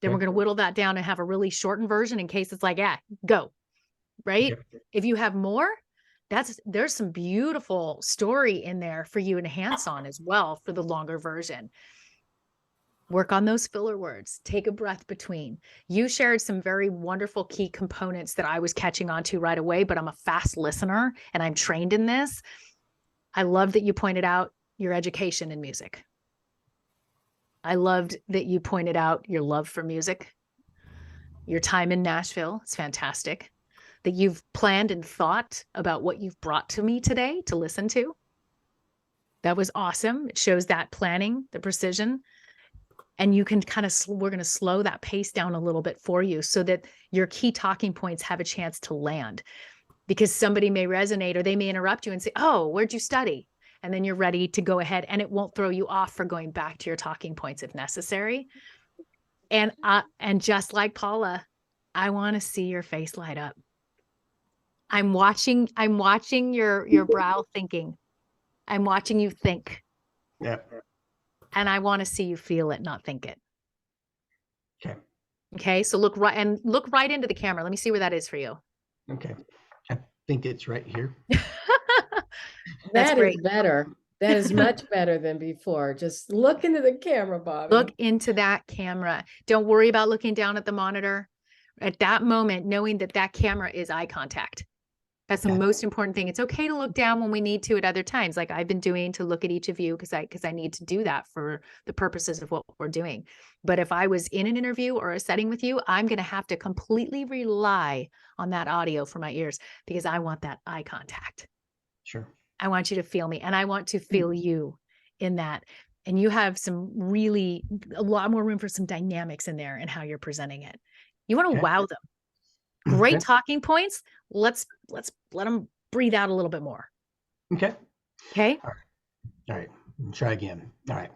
then we're going to whittle that down and have a really shortened version in case it's like, go. Right? Okay. If you have more, there's some beautiful story in there for you to enhance on as well for the longer version. Work on those filler words. Take a breath between. You shared some very wonderful key components that I was catching on to right away, but I'm a fast listener and I'm trained in this. I love that you pointed out your education in music. I loved that you pointed out your love for music, your time in Nashville. It's fantastic that you've planned and thought about what you've brought to me today to listen to. That was awesome. It shows that planning, the precision. And you can we're going to slow that pace down a little bit for you so that your key talking points have a chance to land, because somebody may resonate or they may interrupt you and say, oh, where'd you study? And then you're ready to go ahead and it won't throw you off for going back to your talking points if necessary. And just like Paula, I want to see your face light up. I'm watching your brow thinking. I'm watching you think. Yeah. And I want to see you feel it, not think it. Okay. Okay. So look right into the camera. Let me see where that is for you. Okay. I think it's right here. That's That great. is better. That is much better than before. Just look into the camera, Bobby. Look into that camera. Don't worry about looking down at the monitor. At that moment, knowing that that camera is eye contact. That's the most important thing. It's okay to look down when we need to at other times, like I've been doing, to look at each of you because I need to do that for the purposes of what we're doing. But if I was in an interview or a setting with you, I'm going to have to completely rely on that audio for my ears because I want that eye contact. Sure. I want you to feel me, and I want to feel you in that. And you have a lot more room for some dynamics in there and how you're presenting it. You want to wow them. Great talking points. Let's let them breathe out a little bit more. Okay. Okay. All right. Try again. All right.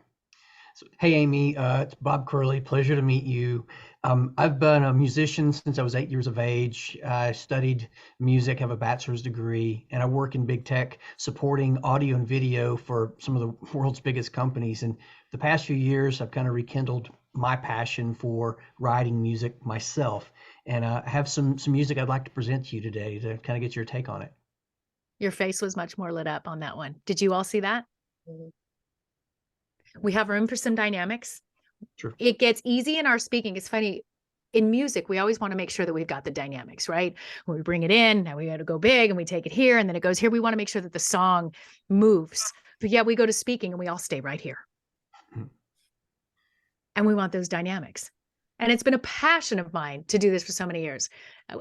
So, hey, Amy, it's Bob Curley. Pleasure to meet you. I've been a musician since I was 8 years of age. I studied music, have a bachelor's degree, and I work in big tech supporting audio and video for some of the world's biggest companies. And the past few years, I've kind of rekindled my passion for writing music myself. And I have some music I'd like to present to you today to kind of get your take on it. Your face was much more lit up on that one. Did you all see that? Mhm. We have room for some dynamics. Sure. It gets easy in our speaking. It's funny. In music, we always want to make sure that we've got the dynamics, right? When we bring it in, now we got to go big and we take it here and then it goes here. We want to make sure that the song moves. But yeah, we go to speaking and we all stay right here. Mhm. And we want those dynamics. And it's been a passion of mine to do this for so many years.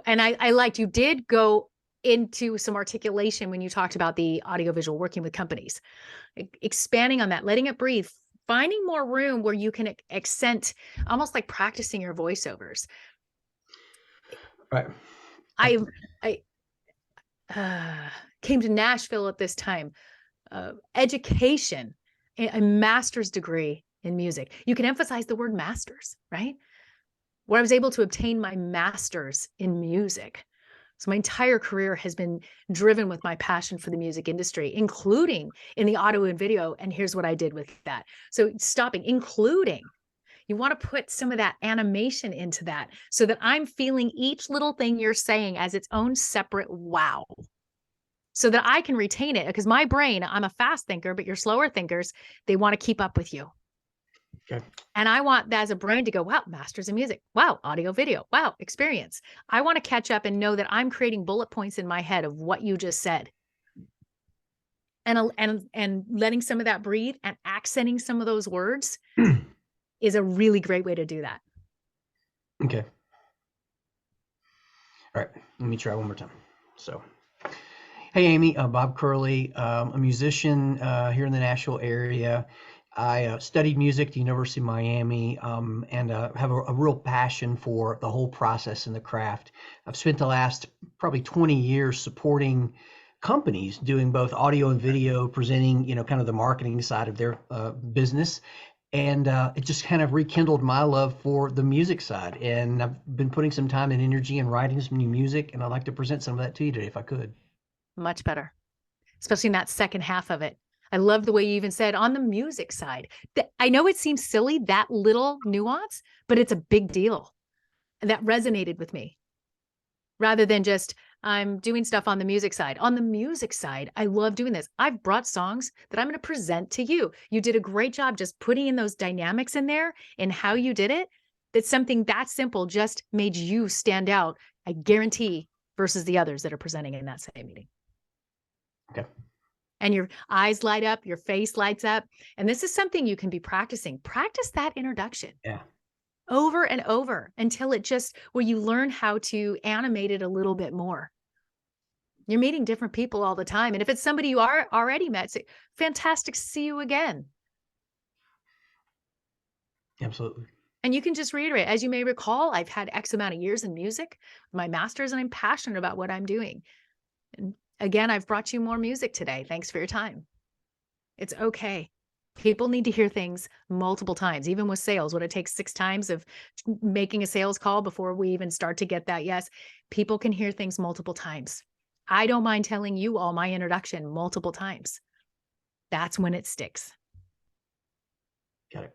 And I liked, you did go into some articulation when you talked about the audiovisual working with companies, expanding on that, letting it breathe, finding more room where you can accent, almost like practicing your voiceovers. Right. I came to Nashville at this time, education, a master's degree in music. You can emphasize the word masters, right? Where I was able to obtain my master's in music. So my entire career has been driven with my passion for the music industry, including in the audio and video. And here's what I did with that. So including, you want to put some of that animation into that so that I'm feeling each little thing you're saying as its own separate wow. So that I can retain it, because my brain, I'm a fast thinker, but your slower thinkers, they want to keep up with you. Okay. And I want that as a brain to go, wow, masters in music, wow, audio, video, wow, experience. I want to catch up and know that I'm creating bullet points in my head of what you just said. And letting some of that breathe and accenting some of those words is a really great way to do that. Okay. All right. Let me try one more time. So, hey, Amy, Bob Curley, a musician here in the Nashville area. I studied music at the University of Miami and have a real passion for the whole process and the craft. I've spent the last probably 20 years supporting companies doing both audio and video, presenting, kind of the marketing side of their business. And it just kind of rekindled my love for the music side. And I've been putting some time and energy in writing some new music, and I'd like to present some of that to you today if I could. Much better, especially in that second half of it. I love the way you even said on the music side. I know it seems silly, that little nuance, but it's a big deal. And that resonated with me. Rather than just, I'm doing stuff on the music side. On the music side, I love doing this. I've brought songs that I'm going to present to you. You did a great job just putting in those dynamics in there and how you did it. That something that simple just made you stand out, I guarantee, versus the others that are presenting in that same meeting. Okay. And your eyes light up, your face lights up. And this is something you can be practicing. Practice that introduction. Yeah. Over and over until it just, where you learn how to animate it a little bit more. You're meeting different people all the time. And if it's somebody you are already met, say, fantastic to see you again. Absolutely. And you can just reiterate, as you may recall, I've had X amount of years in music, my master's, and I'm passionate about what I'm doing. And again, I've brought you more music today. Thanks for your time. It's okay. People need to hear things multiple times, even with sales. What it takes 6 times of making a sales call before we even start to get that yes. People can hear things multiple times. I don't mind telling you all my introduction multiple times. That's when it sticks. Got it.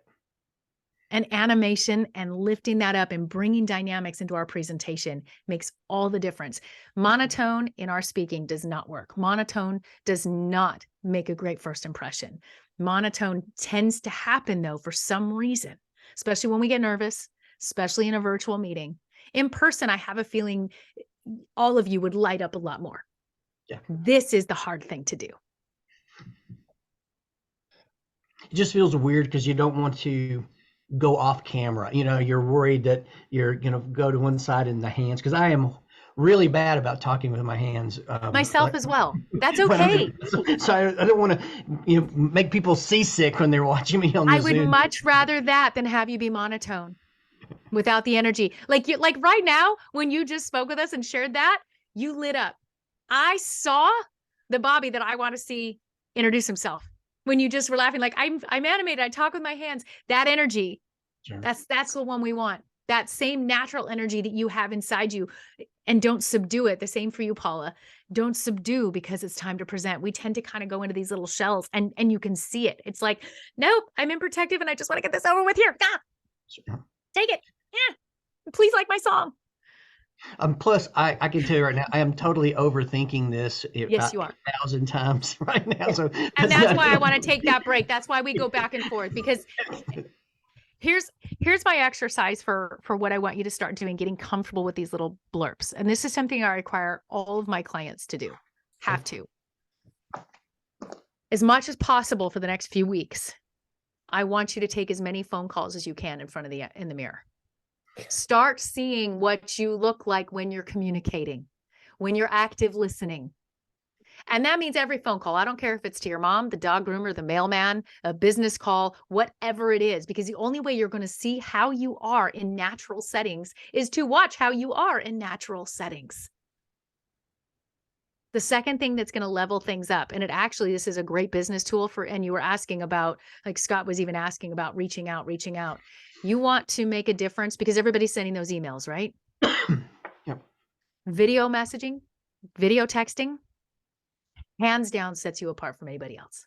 And animation and lifting that up and bringing dynamics into our presentation makes all the difference. Monotone in our speaking does not work. Monotone does not make a great first impression. Monotone tends to happen though, for some reason, especially when we get nervous, especially in a virtual meeting. In person, I have a feeling all of you would light up a lot more. Yeah. This is the hard thing to do. It just feels weird because you don't want to go off camera. You know, you're worried that you're going to go to one side in the hands, because I am really bad about talking with my hands. Myself as well. That's when I'm okay. so I don't want to, make people seasick when they're watching me on the I would Zoom. much rather that than have you be monotone without the energy. Like right now, when you just spoke with us and shared that, you lit up. I saw the Bobby that I want to see introduce himself. When you just were laughing, like I'm animated, I talk with my hands. That energy, Sure. that's the one we want. That same natural energy that you have inside you, and don't subdue it. The same for you, Paula. Don't subdue because it's time to present. We tend to kind of go into these little shells, and you can see it. It's like, nope, I'm in protective and I just want to get this over with here. Sure. Take it. Yeah. Please like my song. Plus, I can tell you right now, I am totally overthinking this Yes, you are. 1,000 times right now. So, And that's why I want to take that break. That's why we go back and forth, because here's my exercise for what I want you to start doing, getting comfortable with these little blurbs. And this is something I require all of my clients to do. Have to. As much as possible for the next few weeks, I want you to take as many phone calls as you can in the mirror. Start seeing what you look like when you're communicating, when you're active listening. And that means every phone call. I don't care if it's to your mom, the dog groomer, the mailman, a business call, whatever it is, because the only way you're going to see how you are in natural settings is to watch how you are in natural settings. The second thing that's going to level things up, and this is a great business tool and you were asking about, like Scott was even asking about reaching out. You want to make a difference because everybody's sending those emails, right? Yep. Video messaging, video texting, hands down sets you apart from anybody else.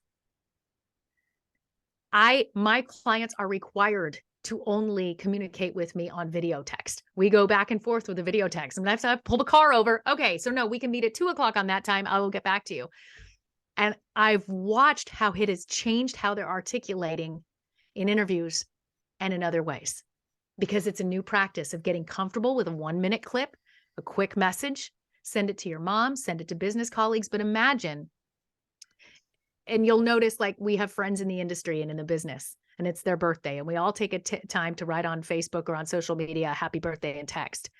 My clients are required to only communicate with me on video text. We go back and forth with the video text. Sometimes I pull the car over. Okay, so no, we can meet at 2:00 on that time. I will get back to you. And I've watched how it has changed how they're articulating in interviews and in other ways, because it's a new practice of getting comfortable with a 1-minute clip, a quick message, send it to your mom, send it to business colleagues. But imagine, and you'll notice, like, we have friends in the industry and in the business, and it's their birthday, and we all take time to write on Facebook or on social media, happy birthday, and text.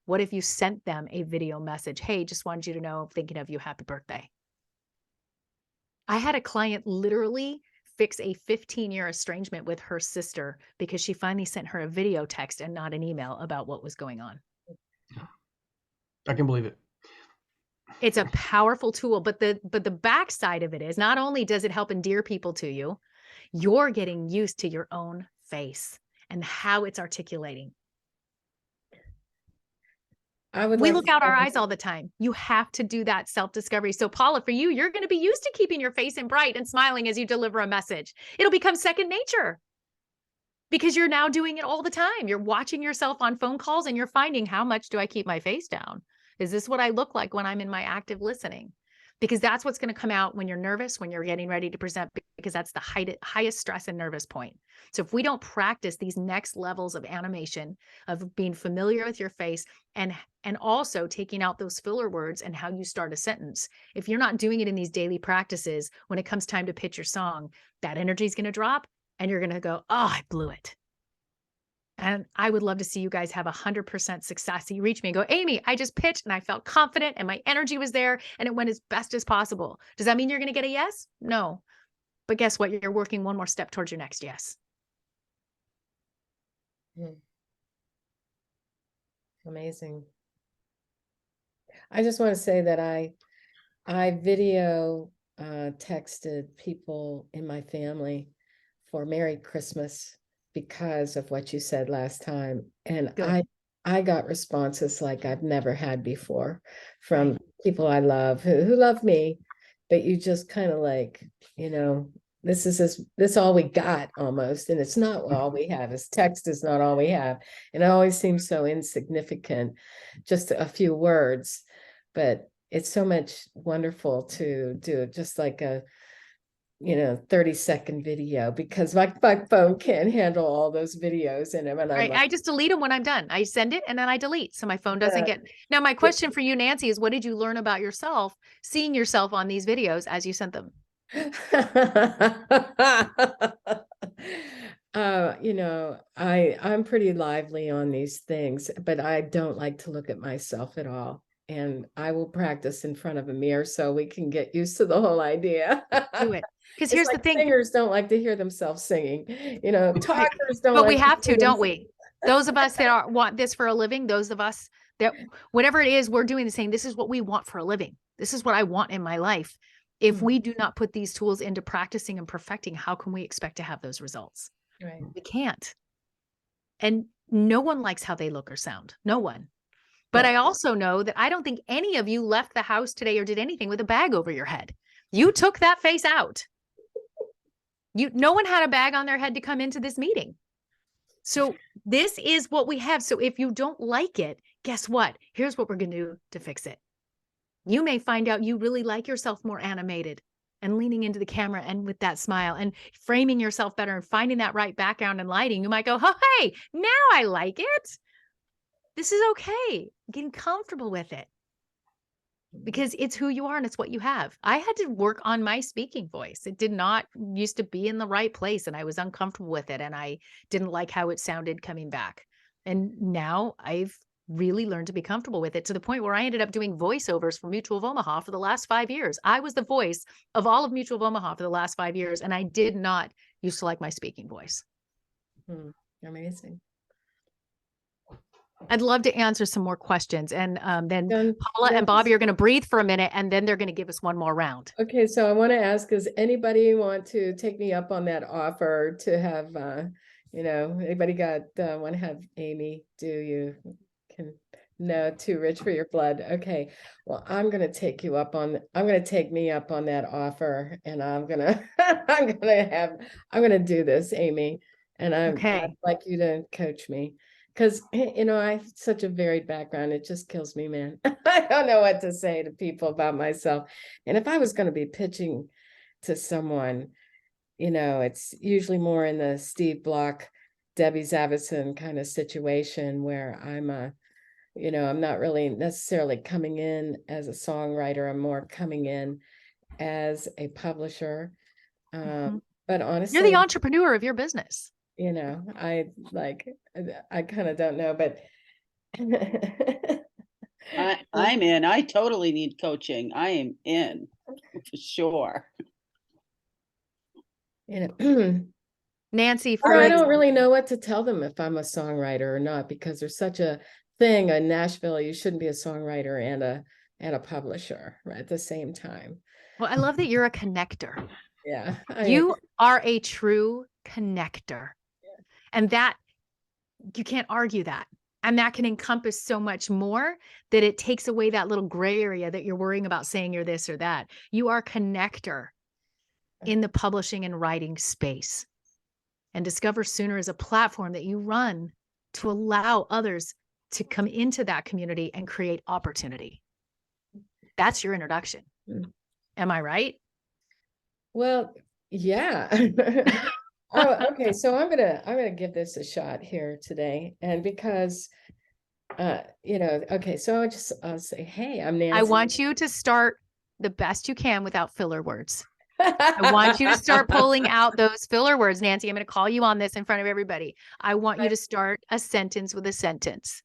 What if you sent them a video message? Hey, just wanted you to know, I'm thinking of you, happy birthday. I had a client literally fix a 15-year estrangement with her sister because she finally sent her a video text and not an email about what was going on. I can believe it. It's a powerful tool, but the backside of it is, not only does it help endear people to you, you're getting used to your own face and how it's articulating. We look out our eyes all the time. You have to do that self-discovery. So Paula, for you, you're going to be used to keeping your face in bright and smiling as you deliver a message. It'll become second nature because you're now doing it all the time. You're watching yourself on phone calls and you're finding, how much do I keep my face down? Is this what I look like when I'm in my active listening? Because that's what's going to come out when you're nervous, when you're getting ready to present, because that's the highest stress and nervous point. So if we don't practice these next levels of animation, of being familiar with your face, and also taking out those filler words and how you start a sentence, if you're not doing it in these daily practices, when it comes time to pitch your song, that energy is going to drop and you're going to go, oh, I blew it. And I would love to see you guys have 100% success. You reach me and go, Amy, I just pitched and I felt confident and my energy was there and it went as best as possible. Does that mean you're going to get a yes? No. But guess what? You're working one more step towards your next yes. Amazing. I just want to say that I video texted people in my family for Merry Christmas because of what you said last time. And Good. I got responses like I've never had before from people I love who love me, but you just kind of like, you know, this all we got almost. And it's not all we have. Is text is not all we have. And it always seems so insignificant, just a few words. But it's so much wonderful to do just like a 30-second video, because my phone can't handle all those videos in them. And I'm Right. like, I just delete them when I'm done. I send it and then I delete. So my phone doesn't get. Now, my question for you, Nancy, is what did you learn about yourself, seeing yourself on these videos as you sent them? I'm pretty lively on these things, but I don't like to look at myself at all. And I will practice in front of a mirror so we can get used to the whole idea. Do it. Because It's here's like the thing. singers don't like to hear themselves singing, talkers don't But like we have to, hear don't themselves- we? Those of us that want this for a living, those of us that whatever it is we're doing, the same, this is what we want for a living. This is what I want in my life. If we do not put these tools into practicing and perfecting, how can we expect to have those results? Right. We can't. And no one likes how they look or sound. No one. But I also know that I don't think any of you left the house today or did anything with a bag over your head. You took that face out. No one had a bag on their head to come into this meeting. So this is what we have. So if you don't like it, guess what? Here's what we're going to do to fix it. You may find out you really like yourself more animated and leaning into the camera and with that smile and framing yourself better and finding that right background and lighting. You might go, oh, hey, now I like it. This is okay. Getting comfortable with it because it's who you are and it's what you have. I had to work on my speaking voice. It did not used to be in the right place and I was uncomfortable with it and I didn't like how it sounded coming back. And now I've really learned to be comfortable with it to the point where I ended up doing voiceovers for Mutual of Omaha for the last 5 years. I was the voice of all of Mutual of Omaha for the last 5 years and I did not used to like my speaking voice. Amazing. I'd love to answer some more questions. And then Paula Done. and Bobby are going to breathe for a minute and then they're going to give us one more round. Okay, so I want to ask, does anybody want to take me up on that offer to have, anybody want to have Amy no, too rich for your blood. Okay, well, I'm going to take me up on that offer and I'm going to do this, Amy. And I'd like you to coach me. Because, I have such a varied background. It just kills me, man. I don't know what to say to people about myself. And if I was going to be pitching to someone, it's usually more in the Steve Block, Debbie Zavison kind of situation where I'm I'm not really necessarily coming in as a songwriter. I'm more coming in as a publisher. But honestly, you're the entrepreneur of your business. I kind of don't know, but I'm in. I totally need coaching. I am in for sure. Nancy, I don't really know what to tell them if I'm a songwriter or not, because there's such a thing in Nashville. You shouldn't be a songwriter and a publisher right at the same time. Well, I love that you're a connector. Yeah. You are a true connector. And that you can't argue that. And that can encompass so much more that it takes away that little gray area that you're worrying about saying you're this or that. You are a connector in the publishing and writing space. And Discover Sooner is a platform that you run to allow others to come into that community and create opportunity. That's your introduction. Am I right? Well, yeah. Oh, okay. So I'm gonna give this a shot here today, and because, okay. So I'll say, hey, I'm Nancy. I want you to start the best you can without filler words. I want you to start pulling out those filler words, Nancy. I'm going to call you on this in front of everybody. I want you to start a sentence with a sentence.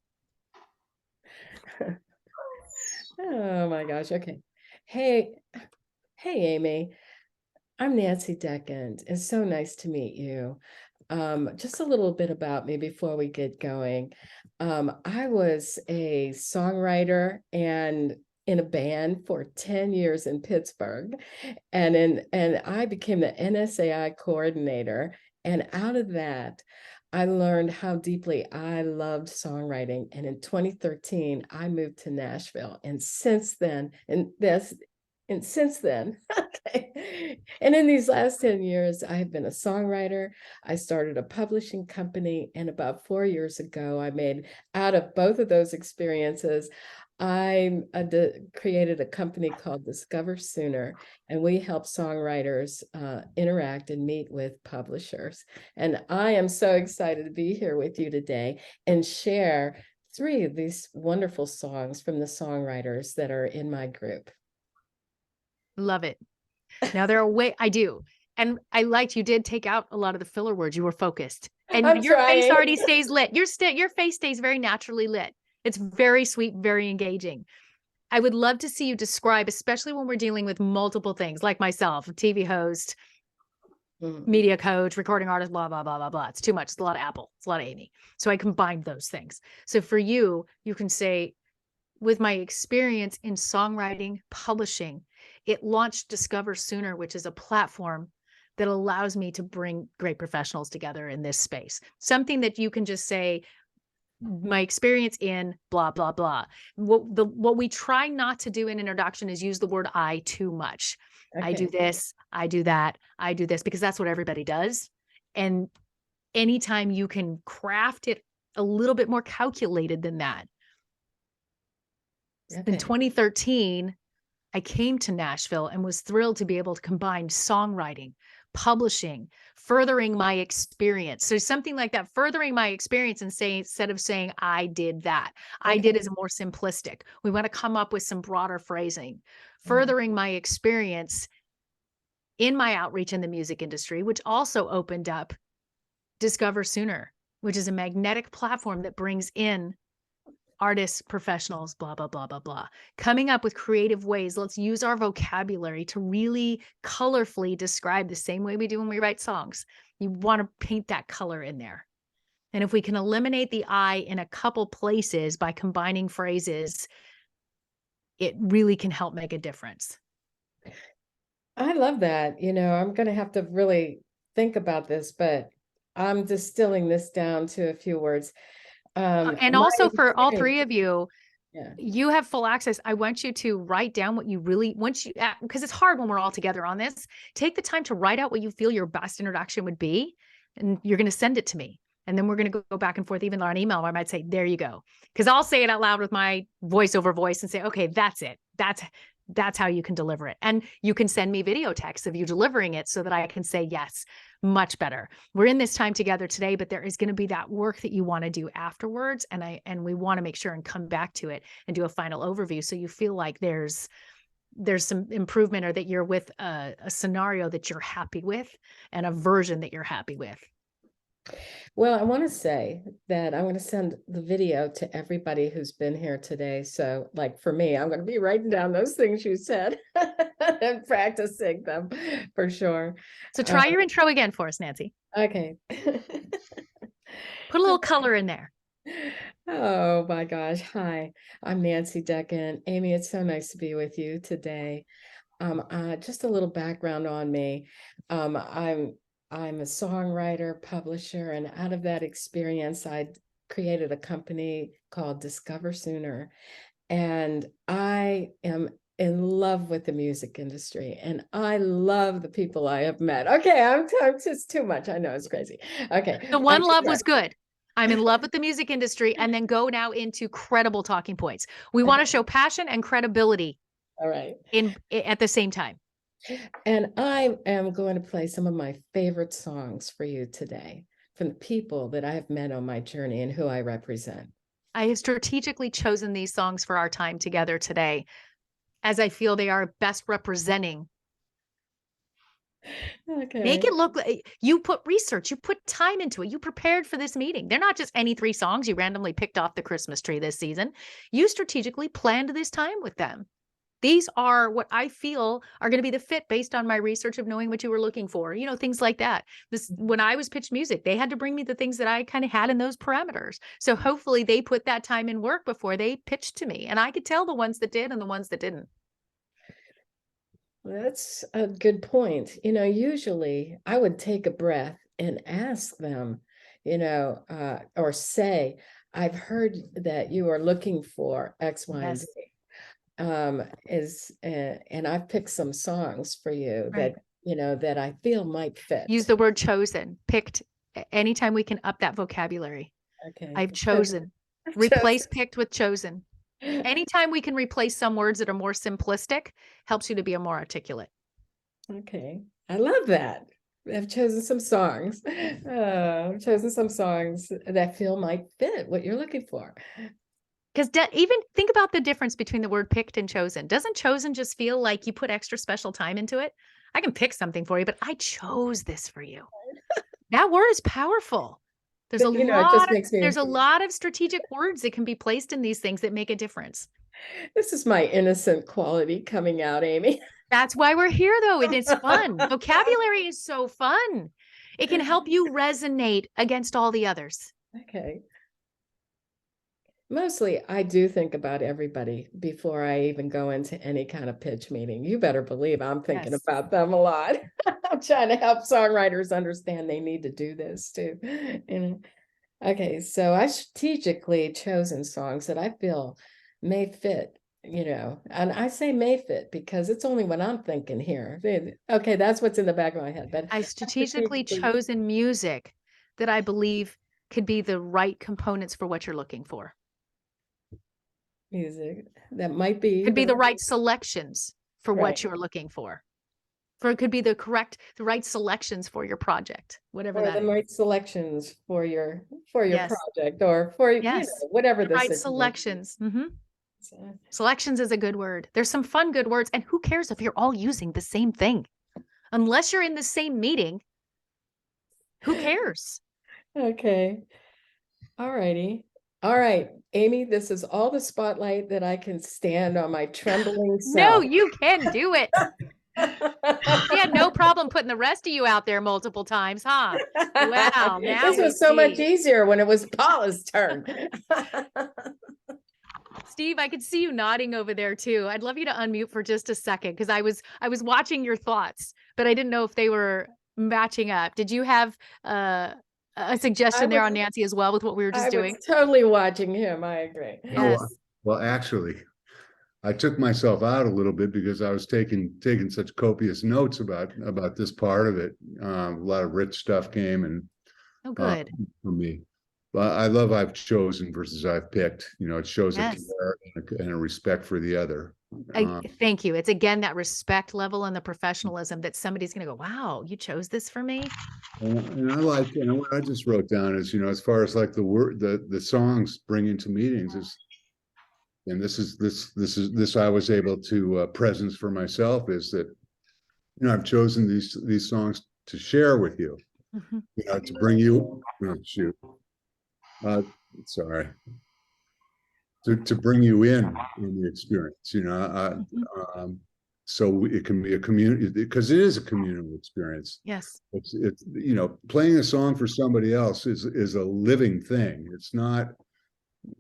Oh my gosh. Okay. Hey, Amy. I'm Nancy Deckand. It's so nice to meet you. Just a little bit about me before we get going. I was a songwriter and in a band for 10 years in Pittsburgh. And I became the NSAI coordinator And out of that, I learned how deeply I loved songwriting. And in 2013, I moved to Nashville. And since then, okay. And in these last 10 years, I have been a songwriter. I started a publishing company. And about 4 years ago, I made, out of both of those experiences, I created a company called Discover Sooner, and we help songwriters interact and meet with publishers. And I am so excited to be here with you today and share 3 of these wonderful songs from the songwriters that are in my group. Love it. Now there are I do. And I liked you did take out a lot of the filler words. You were focused. And I'm your face trying. already stays lit. Your face stays very naturally lit. It's very sweet, very engaging. I would love to see you describe, especially when we're dealing with multiple things, like myself, a TV host, media coach, recording artist, blah, blah, blah, blah, blah. It's too much. It's a lot of Apple. It's a lot of Amy. So I combined those things. So for you, you can say, with my experience in songwriting, publishing, it launched Discover Sooner, which is a platform that allows me to bring great professionals together in this space. Something that you can just say, my experience in blah, blah, blah. What we try not to do in introduction is use the word I too much. Okay. I do this, I do that, I do this, because that's what everybody does. And anytime you can craft it a little bit more calculated than that. Okay. In 2013, I came to Nashville and was thrilled to be able to combine songwriting, publishing, furthering my experience. So something like that, furthering my experience, and saying, instead of saying I did that, okay. I did is more simplistic. We want to come up with some broader phrasing, furthering my experience in my outreach in the music industry, which also opened up Discover Sooner, which is a magnetic platform that brings in artists, professionals, blah, blah, blah, blah, blah. Coming up with creative ways. Let's use our vocabulary to really colorfully describe the same way we do when we write songs. You want to paint that color in there. And if we can eliminate the I in a couple places by combining phrases, it really can help make a difference. I love that. You know, I'm going to have to really think about this, but I'm distilling this down to a few words. And also for all 3 of you, you have full access. I want you to write down what you really, because it's hard when we're all together on this, take the time to write out what you feel your best introduction would be. And you're going to send it to me. And then we're going to go back and forth, even on email. I might say, there you go. Because I'll say it out loud with my voiceover voice and say, okay, that's it. That's how you can deliver it. And you can send me video texts of you delivering it so that I can say, yes, much better. We're in this time together today, but there is going to be that work that you want to do afterwards. And we want to make sure and come back to it and do a final overview. So you feel like there's some improvement, or that you're with a scenario that you're happy with and a version that you're happy with. Well, I want to say that I'm going to send the video to everybody who's been here today. So like for me, I'm going to be writing down those things you said and practicing them for sure. So try your intro again for us, Nancy. Okay. Put a little color in there. Oh my gosh. Hi, I'm Nancy Decken. Amy, it's so nice to be with you today. Just a little background on me. I'm a songwriter, publisher, and out of that experience, I created a company called Discover Sooner. And I am in love with the music industry, and I love the people I have met. Okay, I'm just too much. I know, it's crazy. Okay. The one love was good. I'm in love with the music industry, and then go now into credible talking points. We want to show passion and credibility. All right. At the same time. And I am going to play some of my favorite songs for you today from the people that I have met on my journey and who I represent. I have strategically chosen these songs for our time together today, as I feel they are best representing. Okay. Make it look like you put research, you put time into it, you prepared for this meeting. They're not just any 3 songs you randomly picked off the Christmas tree this season. You strategically planned this time with them. These are what I feel are going to be the fit based on my research of knowing what you were looking for, things like that. When I was pitched music, they had to bring me the things that I kind of had in those parameters. So hopefully they put that time in work before they pitched to me, and I could tell the ones that did and the ones that didn't. That's a good point. Usually I would take a breath and ask them, or say, I've heard that you are looking for X, Y, and Yes. Z. And I've picked some songs for you Right. that I feel might fit. Use the word chosen, picked. Anytime we can up that vocabulary. Okay. I've chosen. Replace picked with chosen. Anytime we can replace some words that are more simplistic, helps you to be a more articulate. Okay. I love that. I've chosen some songs. I've chosen some songs that I feel might fit what you're looking for. Because even think about the difference between the word picked and chosen. Doesn't chosen just feel like you put extra special time into it? I can pick something for you, but I chose this for you. That word is powerful. There's But, it just makes me there's a lot of strategic words that can be placed in these things that make a difference. This is my innocent quality coming out, Amy. That's why we're here, though. It's fun. Vocabulary is so fun. It can help you resonate against all the others. Okay. Mostly, I do think about everybody before I even go into any kind of pitch meeting. You better believe I'm thinking Yes. about them a lot. I'm trying to help songwriters understand they need to do this too. Okay, so I strategically chosen songs that I feel may fit, and I say may fit because it's only what I'm thinking here. Okay, that's what's in the back of my head. But I strategically chosen music that I believe could be the right components for what you're looking for. Music that might be Could be the right selections for Right. what you're looking for. It could be the right selections for your project, whatever or that the is. right selections for your Yes. project or for Yes. whatever The the right situation selections. Mhm. is. Selections is a good word. There's some fun good words, and who cares if you're all using the same thing? Unless you're in the same meeting, who cares? Okay. All righty. All right, Amy, this is all the spotlight that I can stand on my trembling No, self. you can do it. She had no problem putting the rest of you out there multiple times, huh? Wow, now This we was so much see. easier when it was Paula's turn. Steve, I could see you nodding over there too. I'd love you to unmute for just a second because I was watching your thoughts, but I didn't know if they were matching up. Did you have a suggestion there on Nancy as well with what we were just doing? was totally watching him. I agree. Yes. Well, actually, I took myself out a little bit because I was taking such copious notes about this part of it. A lot of rich stuff came and Oh, good. for me. But I love I've chosen versus I've picked. It shows Yes. a care and a respect for the other. Thank you. It's again that respect level and the professionalism that somebody's going to go, wow, you chose this for me. And I like, what I just wrote down is, as far as like the songs bring into meetings is, and this I was able to presence for myself is that, I've chosen these songs to share with you, Mhm. to bring you, oh, shoot. Sorry. To bring you in the experience, Mhm. so it can be a community because it is a communal experience. Yes. It's playing a song for somebody else is a living thing. It's not.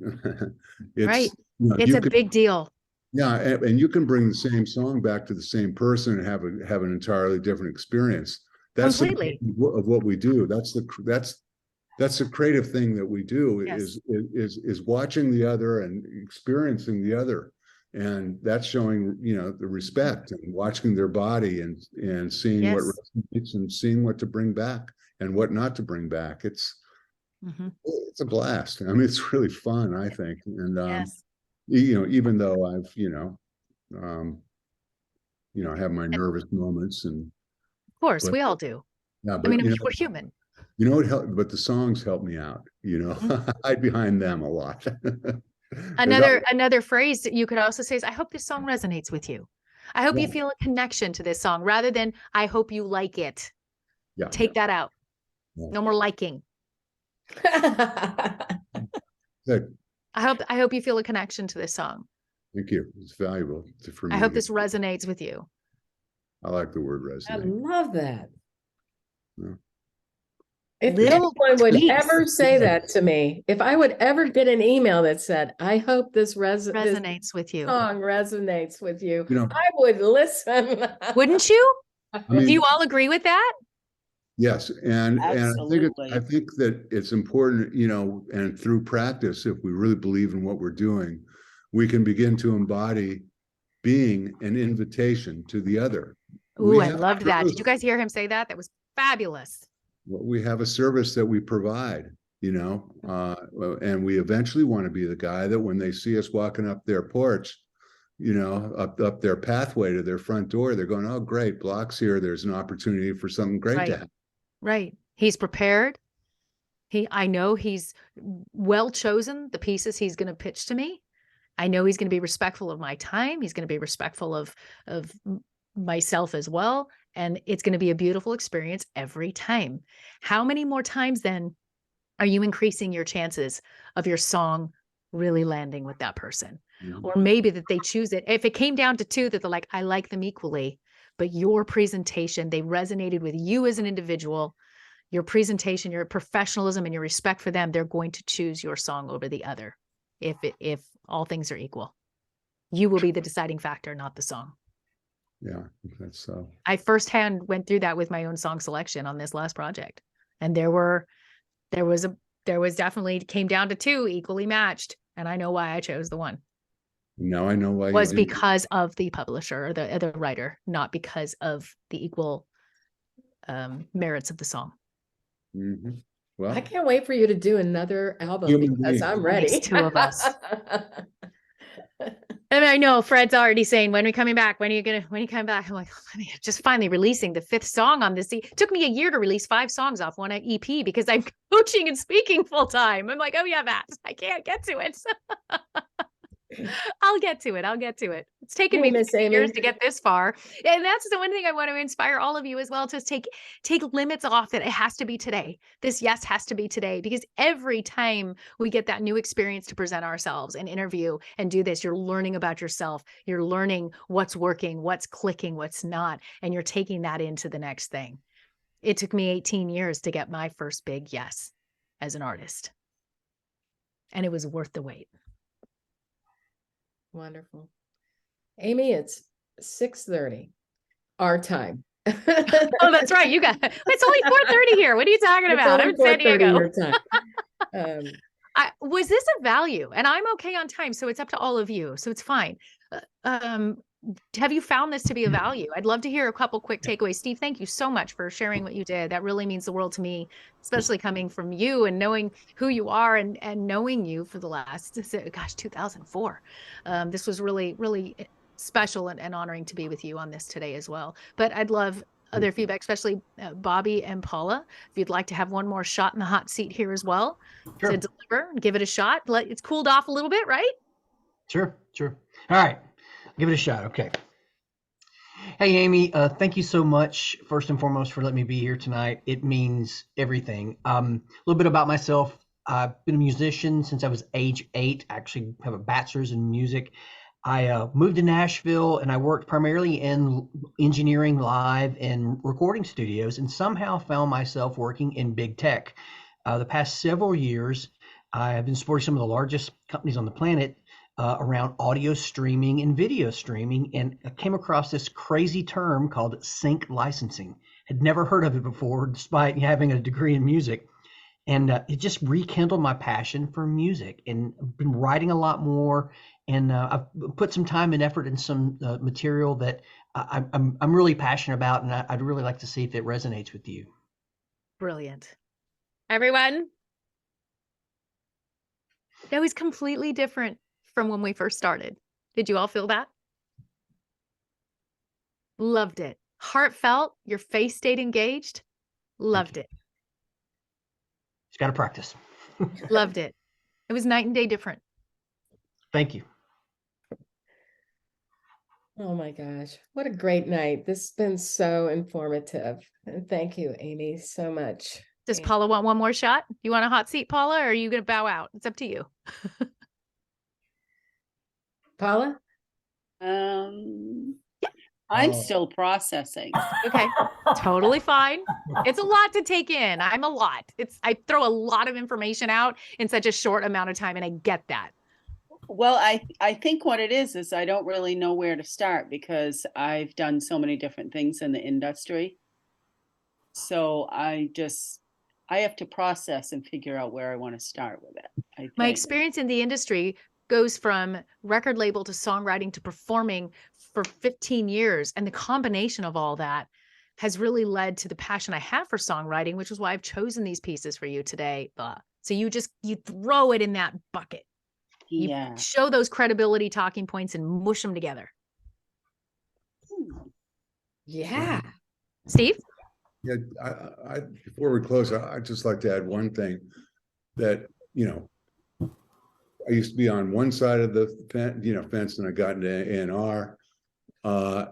It's Right. It's a big deal. Yeah, and you can bring the same song back to the same person and have an entirely different experience. That's Completely. of what we do. That's the creative thing that we do Yes. is watching the other and experiencing the other, and that's showing the respect and watching their body and seeing what Yes. resonates and seeing what to bring back and what not to bring back. It's a blast. I mean, it's really fun, I think, and Yes. even though I've have my nervous moments and Of course, but we all do. yeah, I but mean, we're human. it helped, but the songs help me out. I hide behind them a lot. Another phrase that you could also say is, I hope this song resonates with you. I hope you feel a connection to this song rather than I hope you like it. Yeah. Take that out. Yeah. No more liking. Good. I hope you feel a connection to this song. Thank you. It's valuable for me. I hope this resonates with you. I like the word I resonate. love that. Yeah. If Little anyone would tweaks. ever say that to me, if I would ever get an email that said, I hope this Resonates with you. song resonates with you, You know- I would listen. Wouldn't you? I mean, Do you all agree with that? Yes, and Absolutely. I think that it's important, you know, and through practice, if we really believe in what we're doing, we can begin to embody being an invitation to the other. Ooh, We I have a loved that. Did service- you guys hear him say that? That was fabulous. we have a service that we provide, you know, and we eventually want to be the guy that when they see us walking up their porch, you know, up their pathway to their front door, they're going, oh, great, Block's here. There's an opportunity for something great Right. to happen. Right. He's prepared. I know he's well chosen the pieces he's going to pitch to me. I know he's going to be respectful of my time. He's going to be respectful of myself as well. And it's going to be a beautiful experience every time. How many more times then are you increasing your chances of your song really landing with that person? Mhm. Or maybe that they choose it. If it came down to two, that they're like, I like them equally, but your presentation, they resonated with you as an individual, your presentation, your professionalism, and your respect for them, they're going to choose your song over the other. If all things are equal, you will be the deciding factor, not the song. Yeah, that's so. I firsthand went through that with my own song selection on this last project. And there was definitely came down to two equally matched. And I know why I chose the one. Now I know why you Was did. because of the publisher or the writer, not because of the equal merits of the song. Mhm. Well, I can't wait for you to do another album Human because being. I'm ready. Makes two of us. And I know Fred's already saying, when are you coming back? When are you coming back? I'm like, just finally releasing the 5th song on this. It took me a year to release 5 songs off one EP because I'm coaching and speaking full time. I'm like, oh yeah, Matt, I can't get to it. I'll get to it. It's taken Hey, me Miss 50 years Amy. to get this far. And that's the one thing I want to inspire all of you as well, to take limits off that it has to be today. This yes has to be today, because every time we get that new experience to present ourselves and interview and do this, you're learning about yourself. You're learning what's working, what's clicking, what's not, and you're taking that into the next thing. It took me 18 years to get my first big yes as an artist. And it was worth the wait. Wonderful. Amy, it's 6:30 our time. Oh, that's right. You got it's only 4:30 here. What are you talking It's about? I'm only in San 4:30 Diego. your time. Was this a value? And I'm okay on time, so it's up to all of you. So it's fine. Have you found this to be a value? I'd love to hear a couple quick takeaways. Steve, thank you so much for sharing what you did. That really means the world to me, especially coming from you and knowing who you are and knowing you for the last, 2004. This was really, really special and honoring to be with you on this today as well. But I'd love other feedback, especially Bobby and Paula. If you'd like to have one more shot in the hot seat here as well, Sure. to deliver and give it a shot. It's cooled off a little bit, right? Sure. All right. Give it a shot. Okay. Hey, Amy, thank you so much, first and foremost, for letting me be here tonight. It means everything. A little bit about myself. I've been a musician since I was age 8. I actually have a bachelor's in music. I moved to Nashville, and I worked primarily in engineering, live, and recording studios, and somehow found myself working in big tech. The past several years, I have been supporting some of the largest companies on the planet around audio streaming and video streaming, and I came across this crazy term called sync licensing. Had never heard of it before, despite having a degree in music. And it just rekindled my passion for music, and I've been writing a lot more, and I've put some time and effort in some material that I'm really passionate about, and I'd really like to see if it resonates with you. Brilliant. Everyone, that was completely different from when we first started. Did you all feel that? Loved it. Heartfelt. Your face stayed engaged. Loved it. Just got to practice. Loved it. It was night and day different. Thank you. Oh my gosh, what a great night. This has been so informative. And thank you, Amy, so much. Does Yeah. Paula want one more shot? You want a hot seat, Paula, or are you going to bow out? It's up to you. Paula? I'm still processing. Okay. Totally fine. It's a lot to take in. I'm a lot. I throw a lot of information out in such a short amount of time, and I get that. Well, I think what it is I don't really know where to start because I've done so many different things in the industry. So I have to process and figure out where I want to start with it. I My think. experience in the industry goes from record label to songwriting to performing for 15 years. And the combination of all that has really led to the passion I have for songwriting, which is why I've chosen these pieces for you today. So you throw it in that bucket. You Yeah. show those credibility talking points and mush them together. Yeah. Steve? Yeah, I before we close, I'd just like to add one thing that, I used to be on one side of the fence, and I got into A&R. I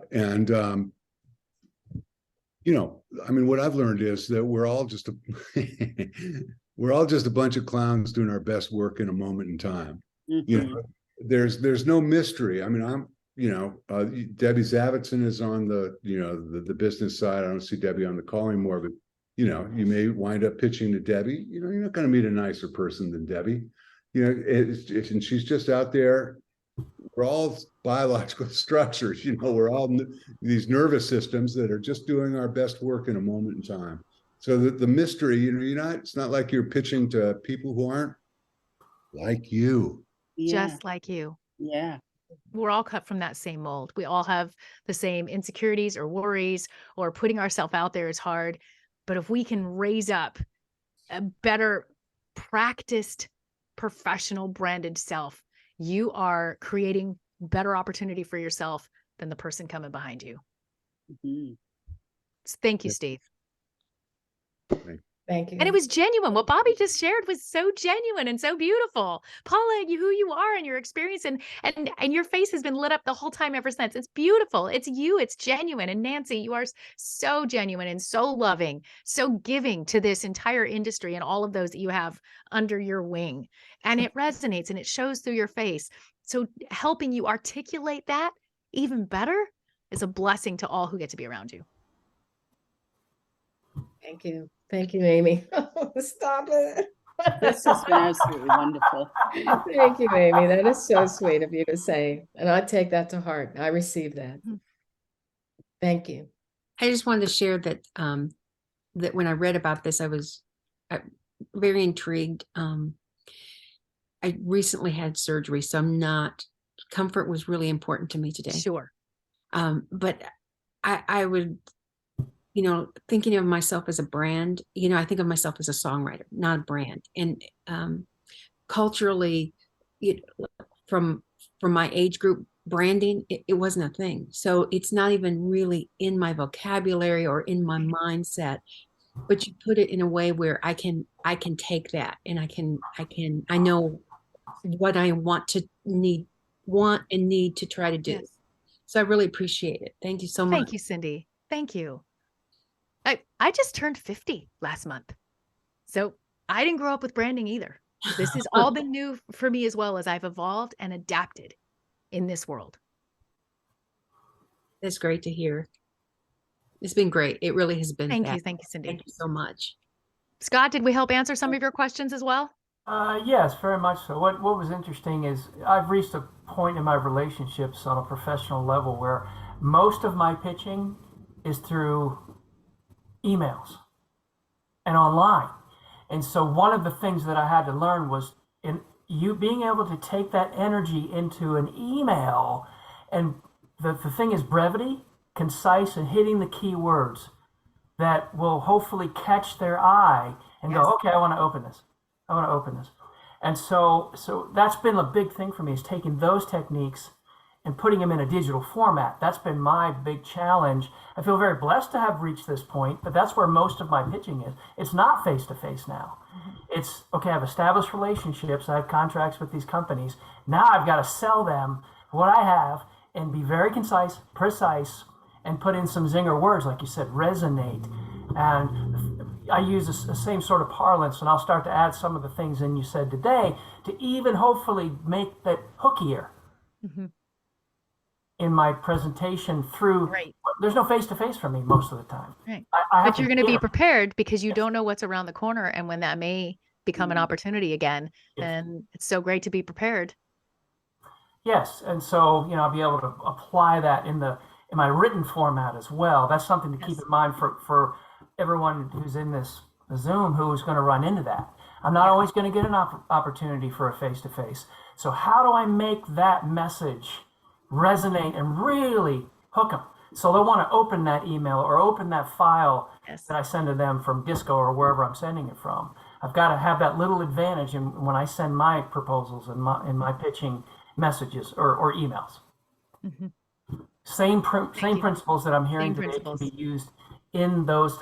mean, what I've learned is that we're all just a bunch of clowns doing our best work in a moment in time. There's no mystery. I mean, Debbie Zavitson is on the business side. I don't see Debbie on the call anymore, but you may wind up pitching to Debbie. You're not going to meet a nicer person than Debbie. And she's just out there. We're all biological structures. We're all these nervous systems that are just doing our best work in a moment in time. So the mystery, it's not like you're pitching to people who aren't like you. Yeah. Just like you. Yeah. We're all cut from that same mold. We all have the same insecurities or worries, or putting ourselves out there is hard. But if we can raise up a better practiced, professional branded self, you are creating better opportunity for yourself than the person coming behind you. Thank you, Steve. Thank you. And it was genuine. What Bobby just shared was so genuine and so beautiful. Paula, who you are and your experience, and your face has been lit up the whole time ever since. It's beautiful. It's you. It's genuine. And Nancy, you are so genuine and so loving, so giving to this entire industry and all of those that you have under your wing. And it resonates and it shows through your face. So helping you articulate that even better is a blessing to all who get to be around you. Thank you. Thank you, Amy. Stop it. This has been absolutely wonderful. Thank you, Amy. That is so sweet of you to say. And I take that to heart. I receive that. Thank you. I just wanted to share that that when I read about this, I was very intrigued. I recently had surgery, so comfort was really important to me today. Sure. But I would, thinking of myself as a brand, I think of myself as a songwriter, not a brand. And culturally, from my age group, branding, it wasn't a thing. So it's not even really in my vocabulary or in my mindset, but you put it in a way where I can take that and I know what I want and need to try to do. Yes. So I really appreciate it. Thank you so much. Thank you, Cindy. Thank you. I just turned 50 last month. So I didn't grow up with branding either. This has all been new for me as well, as I've evolved and adapted in this world. That's great to hear. It's been great. It really has been. Thank you. Thank you, Cindy. Thank you so much. Scott, did we help answer some of your questions as well? Yes, very much so. What was interesting is I've reached a point in my relationships on a professional level where most of my pitching is through emails and online. And so one of the things that I had to learn was you being able to take that energy into an email, and the thing is brevity, concise, and hitting the key words that will hopefully catch their eye and go, okay, I want to open this. And so that's been a big thing for me, is taking those techniques and putting them in a digital format. That's been my big challenge. I feel very blessed to have reached this point, but that's where most of my pitching is. It's not face-to-face now. It's, okay, I've established relationships. I have contracts with these companies. Now I've got to sell them what I have and be very concise, precise, and put in some zinger words, like you said, resonate. And I use the same sort of parlance, and I'll start to add some of the things in you said today to even hopefully make that hookier. In my presentation through, there's no face-to-face for me most of the time. Right. I But you're going to be prepared because you don't know what's around the corner, and when that may become an opportunity again, then it's so great to be prepared. Yes, and so I'll be able to apply that in my written format as well. That's something to keep in mind for everyone who's in this Zoom who is going to run into that. I'm not always going to get an opportunity for a face-to-face. So how do I make that message resonate and really hook them? So they'll want to open that email or open that file that I send to them from Disco or wherever I'm sending it from. I've got to have that little advantage when I send my proposals and my pitching messages or emails. Mm-hmm. Same principles that I'm hearing today can be used in that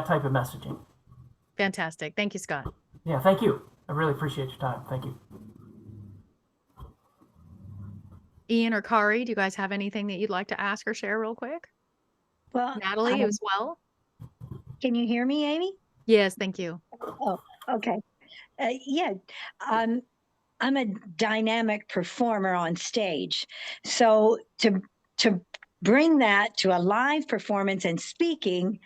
type of messaging. Fantastic. Thank you, Scott. Yeah, thank you. I really appreciate your time. Thank you. Ian or Kari, do you guys have anything that you'd like to ask or share real quick? Well, Natalie as well. Can you hear me, Amy? Yes, thank you. Oh, okay. Yeah, I'm a dynamic performer on stage. So to bring that to a live performance and speaking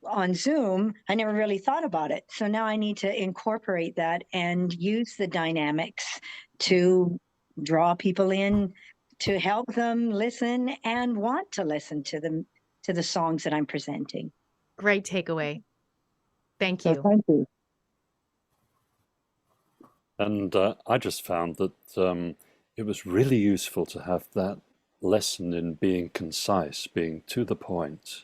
on Zoom, I never really thought about it. So now I need to incorporate that and use the dynamics to draw people in, to help them listen and want to listen to the songs that I'm presenting. Great takeaway. Thank So you. thank you. And I just found that it was really useful to have that lesson in being concise, being to the point.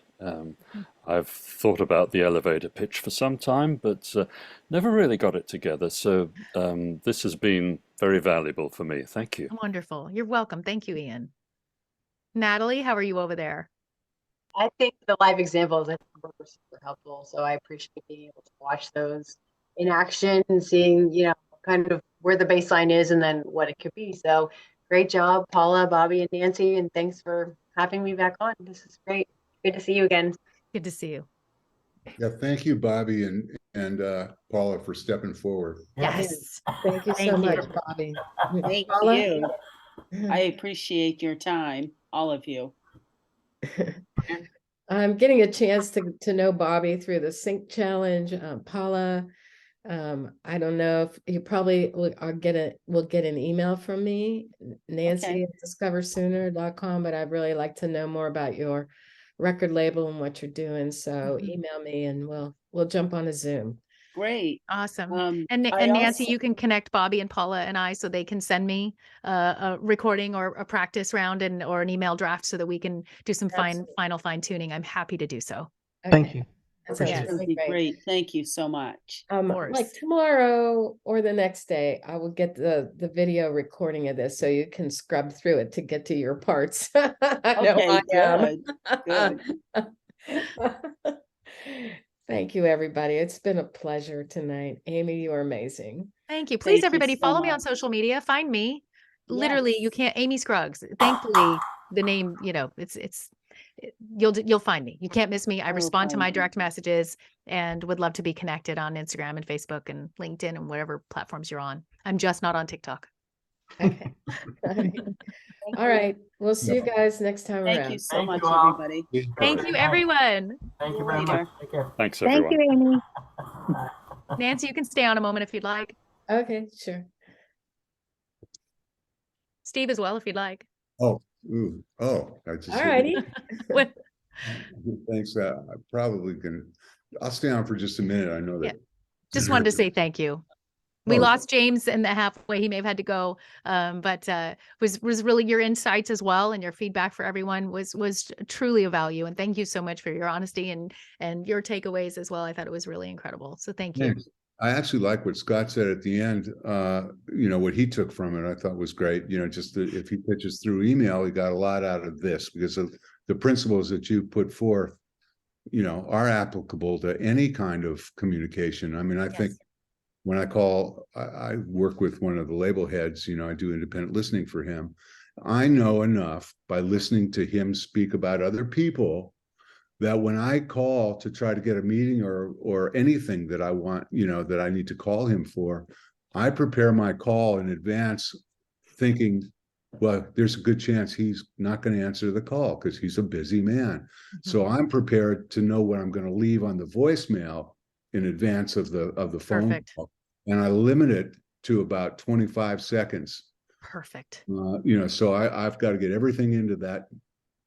I've thought about the elevator pitch for some time, but never really got it together. So this has been very valuable for me. Thank you. Wonderful. You're welcome. Thank you, Ian. Natalie, how are you over there? I think the live examples were super helpful. So I appreciate being able to watch those in action and seeing, kind of where the baseline is and then what it could be. So great job, Paula, Bobby, and Nancy. And thanks for having me back on. This is great. Good to see you again. Good to see you. Yeah, thank you, Bobby and Paula, for stepping forward. Yes. Thank you so much, Bobby. Thank Paula? you. I appreciate your time, all of you. I'm getting a chance to know Bobby through the Sync Challenge. Paula, I don't know if you probably will get an email from me, Nancy at discoversooner.com, but I'd really like to know more about your record label and what you're doing. So email me and we'll jump on a Zoom. Great. Awesome. And Nancy, you can connect Bobby and Paula and I so they can send me a recording or a practice round or an email draft so that we can do some final fine tuning. I'm happy to do so. Okay. Thank you. That That sounds would really be great. great. Thank you so much. Like tomorrow or the next day, I will get the video recording of this so you can scrub through it to get to your parts. I know Good. Good. Thank you, everybody. It's been a pleasure tonight. Amy, you are amazing. Thank you. Please, Thank you everybody, so follow me on much. social media. Find me. Literally, you can't. Amy Scruggs. Thankfully, the name, you'll find me. You can't miss me. I respond to my direct messages and would love to be connected on Instagram and Facebook and LinkedIn and whatever platforms you're on. I'm just not on TikTok. Okay. All right. We'll see you guys next time Thank around. you so Thank much, you all. everybody. Thank you, everyone. Thank you very Later. much. Take care. Thanks, Thank everyone. you, Amy. Nancy, you can stay on a moment if you'd like. Okay, sure. Steve as well, if you'd like. I just. All righty. What? Thanks. I probably can. I'll stay on for just a minute. I know that. Just wanted to say thank you. We Oh. lost James in the halfway. He may have had to go, but was really your insights as well, and your feedback for everyone was truly a value. And thank you so much for your honesty and your takeaways as well. I thought it was really incredible. So thank you. Thanks. I actually like what Scott said at the end. What he took from it, I thought was great. If he pitches through email, he got a lot out of this because of the principles that you put forth, are applicable to any kind of communication. I mean, I think when I work with one of the label heads, I do independent listening for him. I know enough by listening to him speak about other people that when I call to try to get a meeting or anything that I want, that I need to call him for, I prepare my call in advance thinking, well, there's a good chance he's not going to answer the call because he's a busy man. So I'm prepared to know what I'm going to leave on the voicemail in advance of the phone call. And I limit it to about 25 seconds. Perfect. So I've got to get everything into that,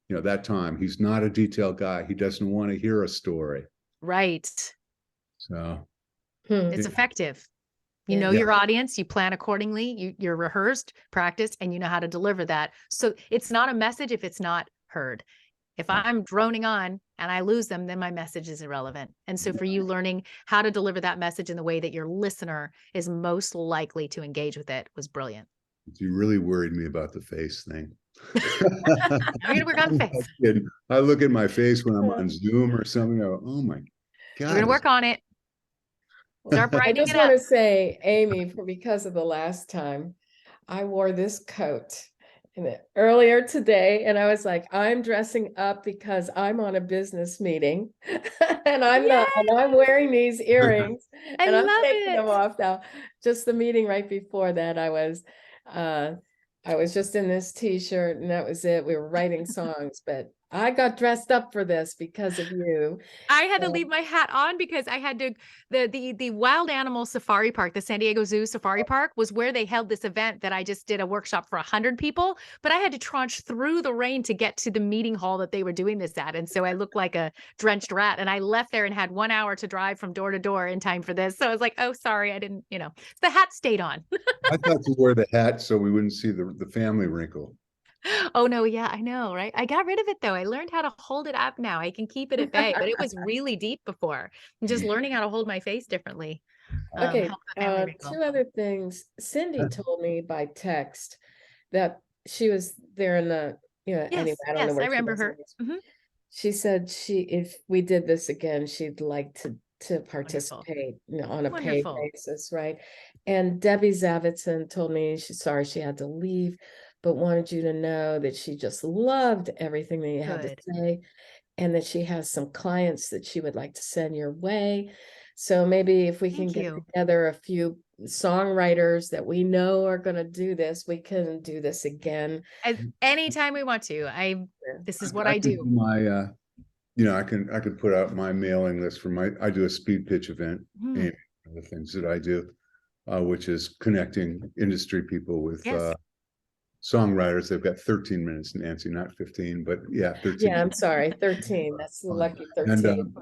that time. He's not a detailed guy. He doesn't want to hear a story. Right. So It's Yeah. effective. You Yeah. know Yeah. your audience, you plan accordingly, you're rehearsed, practiced, and you know how to deliver that. So it's not a message if it's not heard. If I'm droning on and I lose them, then my message is irrelevant. And so for you, learning how to deliver that message in the way that your listener is most likely to engage with it was brilliant. You really worried me about the face thing. I'm gonna work on face. I look at my face when I'm on Zoom or something. I go, oh my God. We're gonna work on it. Start I brightening just it want up. to say, Amy, because of the last time I wore this coat earlier today, and I was like, I'm dressing up because I'm on a business meeting, and I'm wearing these earrings, I and I'm love taking them it. off now. Just the meeting right before that, I was just in this t-shirt, and that was it. We were writing songs, but I got dressed up for this because of you. I had to leave my hat on because I had to the wild animal safari park, the San Diego Zoo Safari Park, was where they held this event that I just did a workshop for 100 people, but I had to trudge through the rain to get to the meeting hall that they were doing this at. And so I looked like a drenched rat, and I left there and had 1 hour to drive from door to door in time for this. So I was like, oh, sorry, I didn't, the hat stayed on. I thought you wore the hat so we wouldn't see the family wrinkle. Oh no, yeah, I know, right? I got rid of it though. I learned how to hold it up now. I can keep it at bay, but it was really deep before. And just learning how to hold my face differently. Okay, helped the family wrinkle. 2 other things. Cindy told me by text that she was there in the, Yes, anyway, I don't know yes, where I she remember was. her. Mhm. She said if we did this again, she'd like to participate on a paid Wonderful. basis, right? And Debbie Zavitson told me she's sorry she had to leave, but wanted you to know that she just loved everything that you had to Good. say, and that she has some clients that she would like to send your way. So maybe if we can Thank get you. together a few songwriters that we know are going to do this, we can do this again. Anytime we want to. This is what I do. My I could put out my mailing list for I do a speed pitch event, and the things that I do, which is connecting industry people with Yes. songwriters. They've got 13 minutes, Nancy, not 15, but yeah, 13. Yeah, I'm sorry, 13. That's the lucky And 13.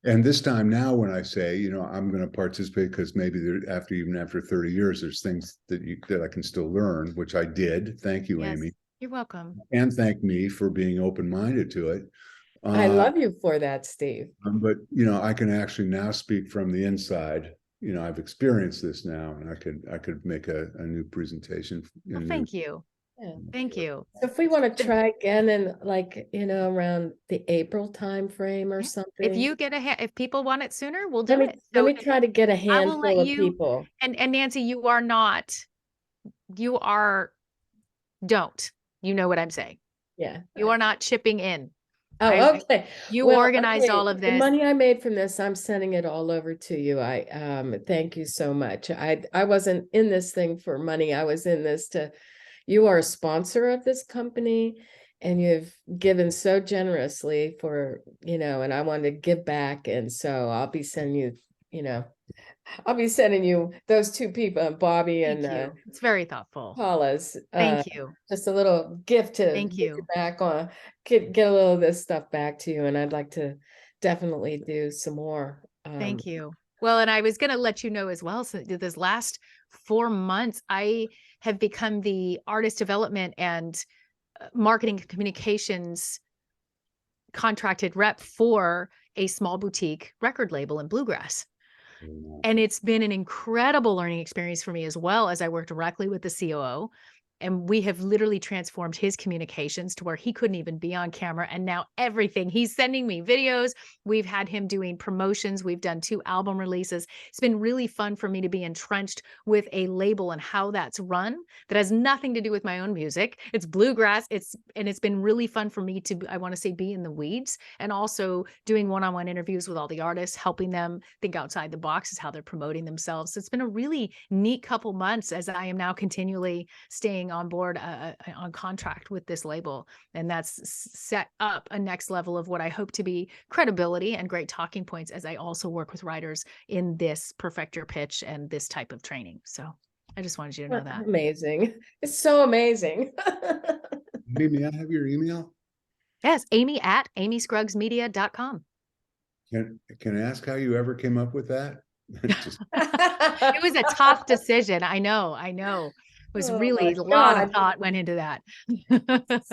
and this time now, when I say, I'm going to participate, because maybe even after 30 years, there's things that I can still learn, which I did. Thank you, Yes. Amy. You're welcome. And thank me for being open-minded to it. I love you for that, Steve. But I can actually now speak from the inside. I've experienced this now, and I could make a new presentation. Well, thank you. Yeah. Thank you. So if we want to try again in around the April time frame or something. If you get if people want it sooner, we'll do it. Let me try to get a I will let handful of you, people. And Nancy, you don't. You know what I'm saying. Yeah. You are not chipping in. Oh, okay. You Well, organized okay, all of the this. money I made from this, I'm sending it all over to you. I thank you so much. I wasn't in this thing for money. I was in this you are a sponsor of this company, and you've given so generously for, and I wanted to give back. And so I'll be sending you those 2 people, Bobby Thank and you. It's very thoughtful. Paula's. Thank you. Just a little gift to Thank get you. back on, get a little of this stuff back to you. And I'd like to definitely do some more. Thank you. Well, and I was going to let you know as well, so this last 4 months, I have become the artist development and marketing communications contracted rep for a small boutique record label in Bluegrass. And it's been an incredible learning experience for me, as well, as I work directly with the COO. And we have literally transformed his communications to where he couldn't even be on camera. And now everything, he's sending me videos. We've had him doing promotions. We've done 2 album releases. It's been really fun for me to be entrenched with a label and how that's run that has nothing to do with my own music. It's bluegrass. It's been really fun for me to, I want to say, be in the weeds, and also doing one-on-one interviews with all the artists, helping them think outside the box is how they're promoting themselves. So it's been a really neat couple months, as I am now continually staying on board on contract with this label. And that's set up a next level of what I hope to be credibility and great talking points, as I also work with writers in this perfect your pitch and this type of training. So I just wanted you to know that. Amazing. It's so amazing. Amy, may I have your email? Yes, Amy at amyscruggsmedia.com. Can I ask how you ever came up with that? Just, It was a tough decision. I know. It was Oh really my a lot of God. thought went into that.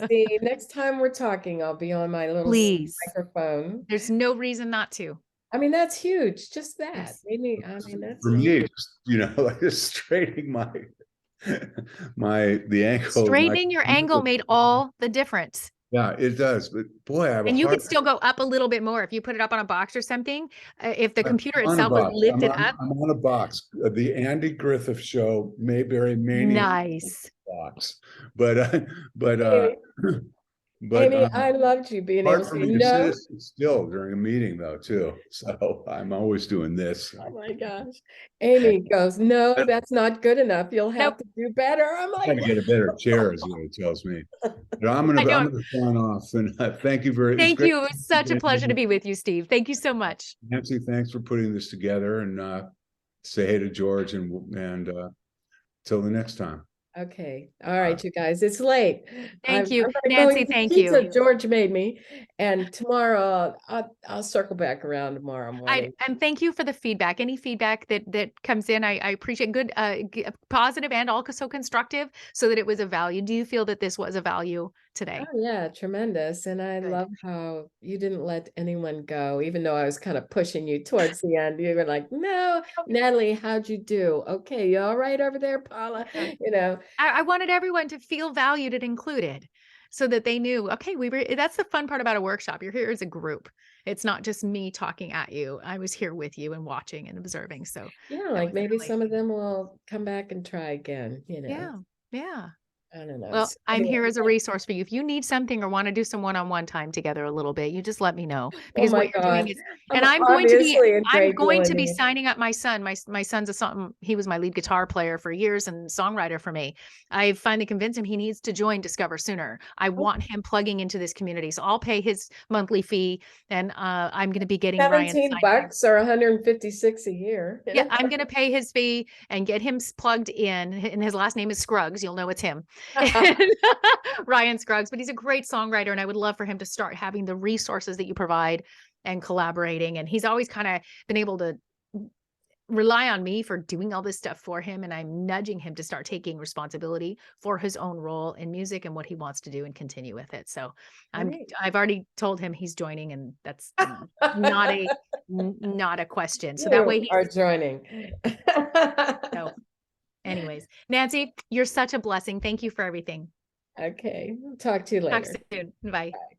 See, next time we're talking, I'll be on my little Please. microphone. There's no reason not to. I mean, that's huge. Just that. Yes. Maybe, I mean, that's for me, just, like just straightening the ankle. Straightening your angle made all the difference. Yeah, it does. But boy, I have And a you hard could still go up a little bit more if you put it up on a box or something. If the computer I'm on a itself was box. lifted up. I'm on a box. The Andy Griffith Show, Mayberry Mania Nice. box. But Amy, but Amy, I loved you being able hard to for say me to no. sit still during a meeting though too. So I'm always doing this. Oh my gosh. Amy goes, no, that's not good enough. You'll have to do better. I'm I got to like, get a better chair, is what it tells me. But I'm gonna sign off, and thank you very. Thank you. It was such a pleasure to be with you, Steve. Thank you so much. Nancy, thanks for putting this together, and say hey to George, and till the next time. okay. All right, you guys, it's late. Thank you. I'm gonna Nancy, go eat the thank pizza you. George made me. And tomorrow I'll circle back around tomorrow morning. And thank you for the feedback. Any feedback that comes in, I appreciate. Good, positive and also constructive, so that it was a value. Do you feel that this was a value today? Oh yeah, tremendous. And I Good. love how you didn't let anyone go, even though I was kind of pushing you towards the end. You were like, no, Natalie, how'd you do? Okay, you all right over there, Paula? I wanted everyone to feel valued and included, so that they knew, okay, that's the fun part about a workshop. You're here as a group. It's not just me talking at you. I was here with you and watching and observing. So yeah, like maybe some of them will come back and try again, yeah. I don't know. Well, So I'm anyway, here as a resource for you. If you need something or want to do some one-on-one time together a little bit, you just let me know, oh because my what you're doing God. is, and I'm going obviously in great to be need. signing up my son. My son's he was my lead guitar player for years and songwriter for me. I finally convinced him he needs to join Discover Sooner. I want him plugging into this community. So I'll pay his monthly fee, and I'm going to be getting Ryan $17 or 156 a year. Yeah, I'm going to pay his fee and get him plugged in. And his last name is Scruggs. You'll know it's him. Ryan Scruggs, but he's a great songwriter. And I would love for him to start having the resources that you provide and collaborating. And he's always kind of been able to rely on me for doing all this stuff for him. And I'm nudging him to start taking responsibility for his own role in music and what he wants to do and continue with it. So I've already told him he's joining, and that's not a question. So that way you are joining. So anyways, Nancy, you're such a blessing. Thank you for everything. Okay. Talk to you later. Talk soon. Bye. Bye.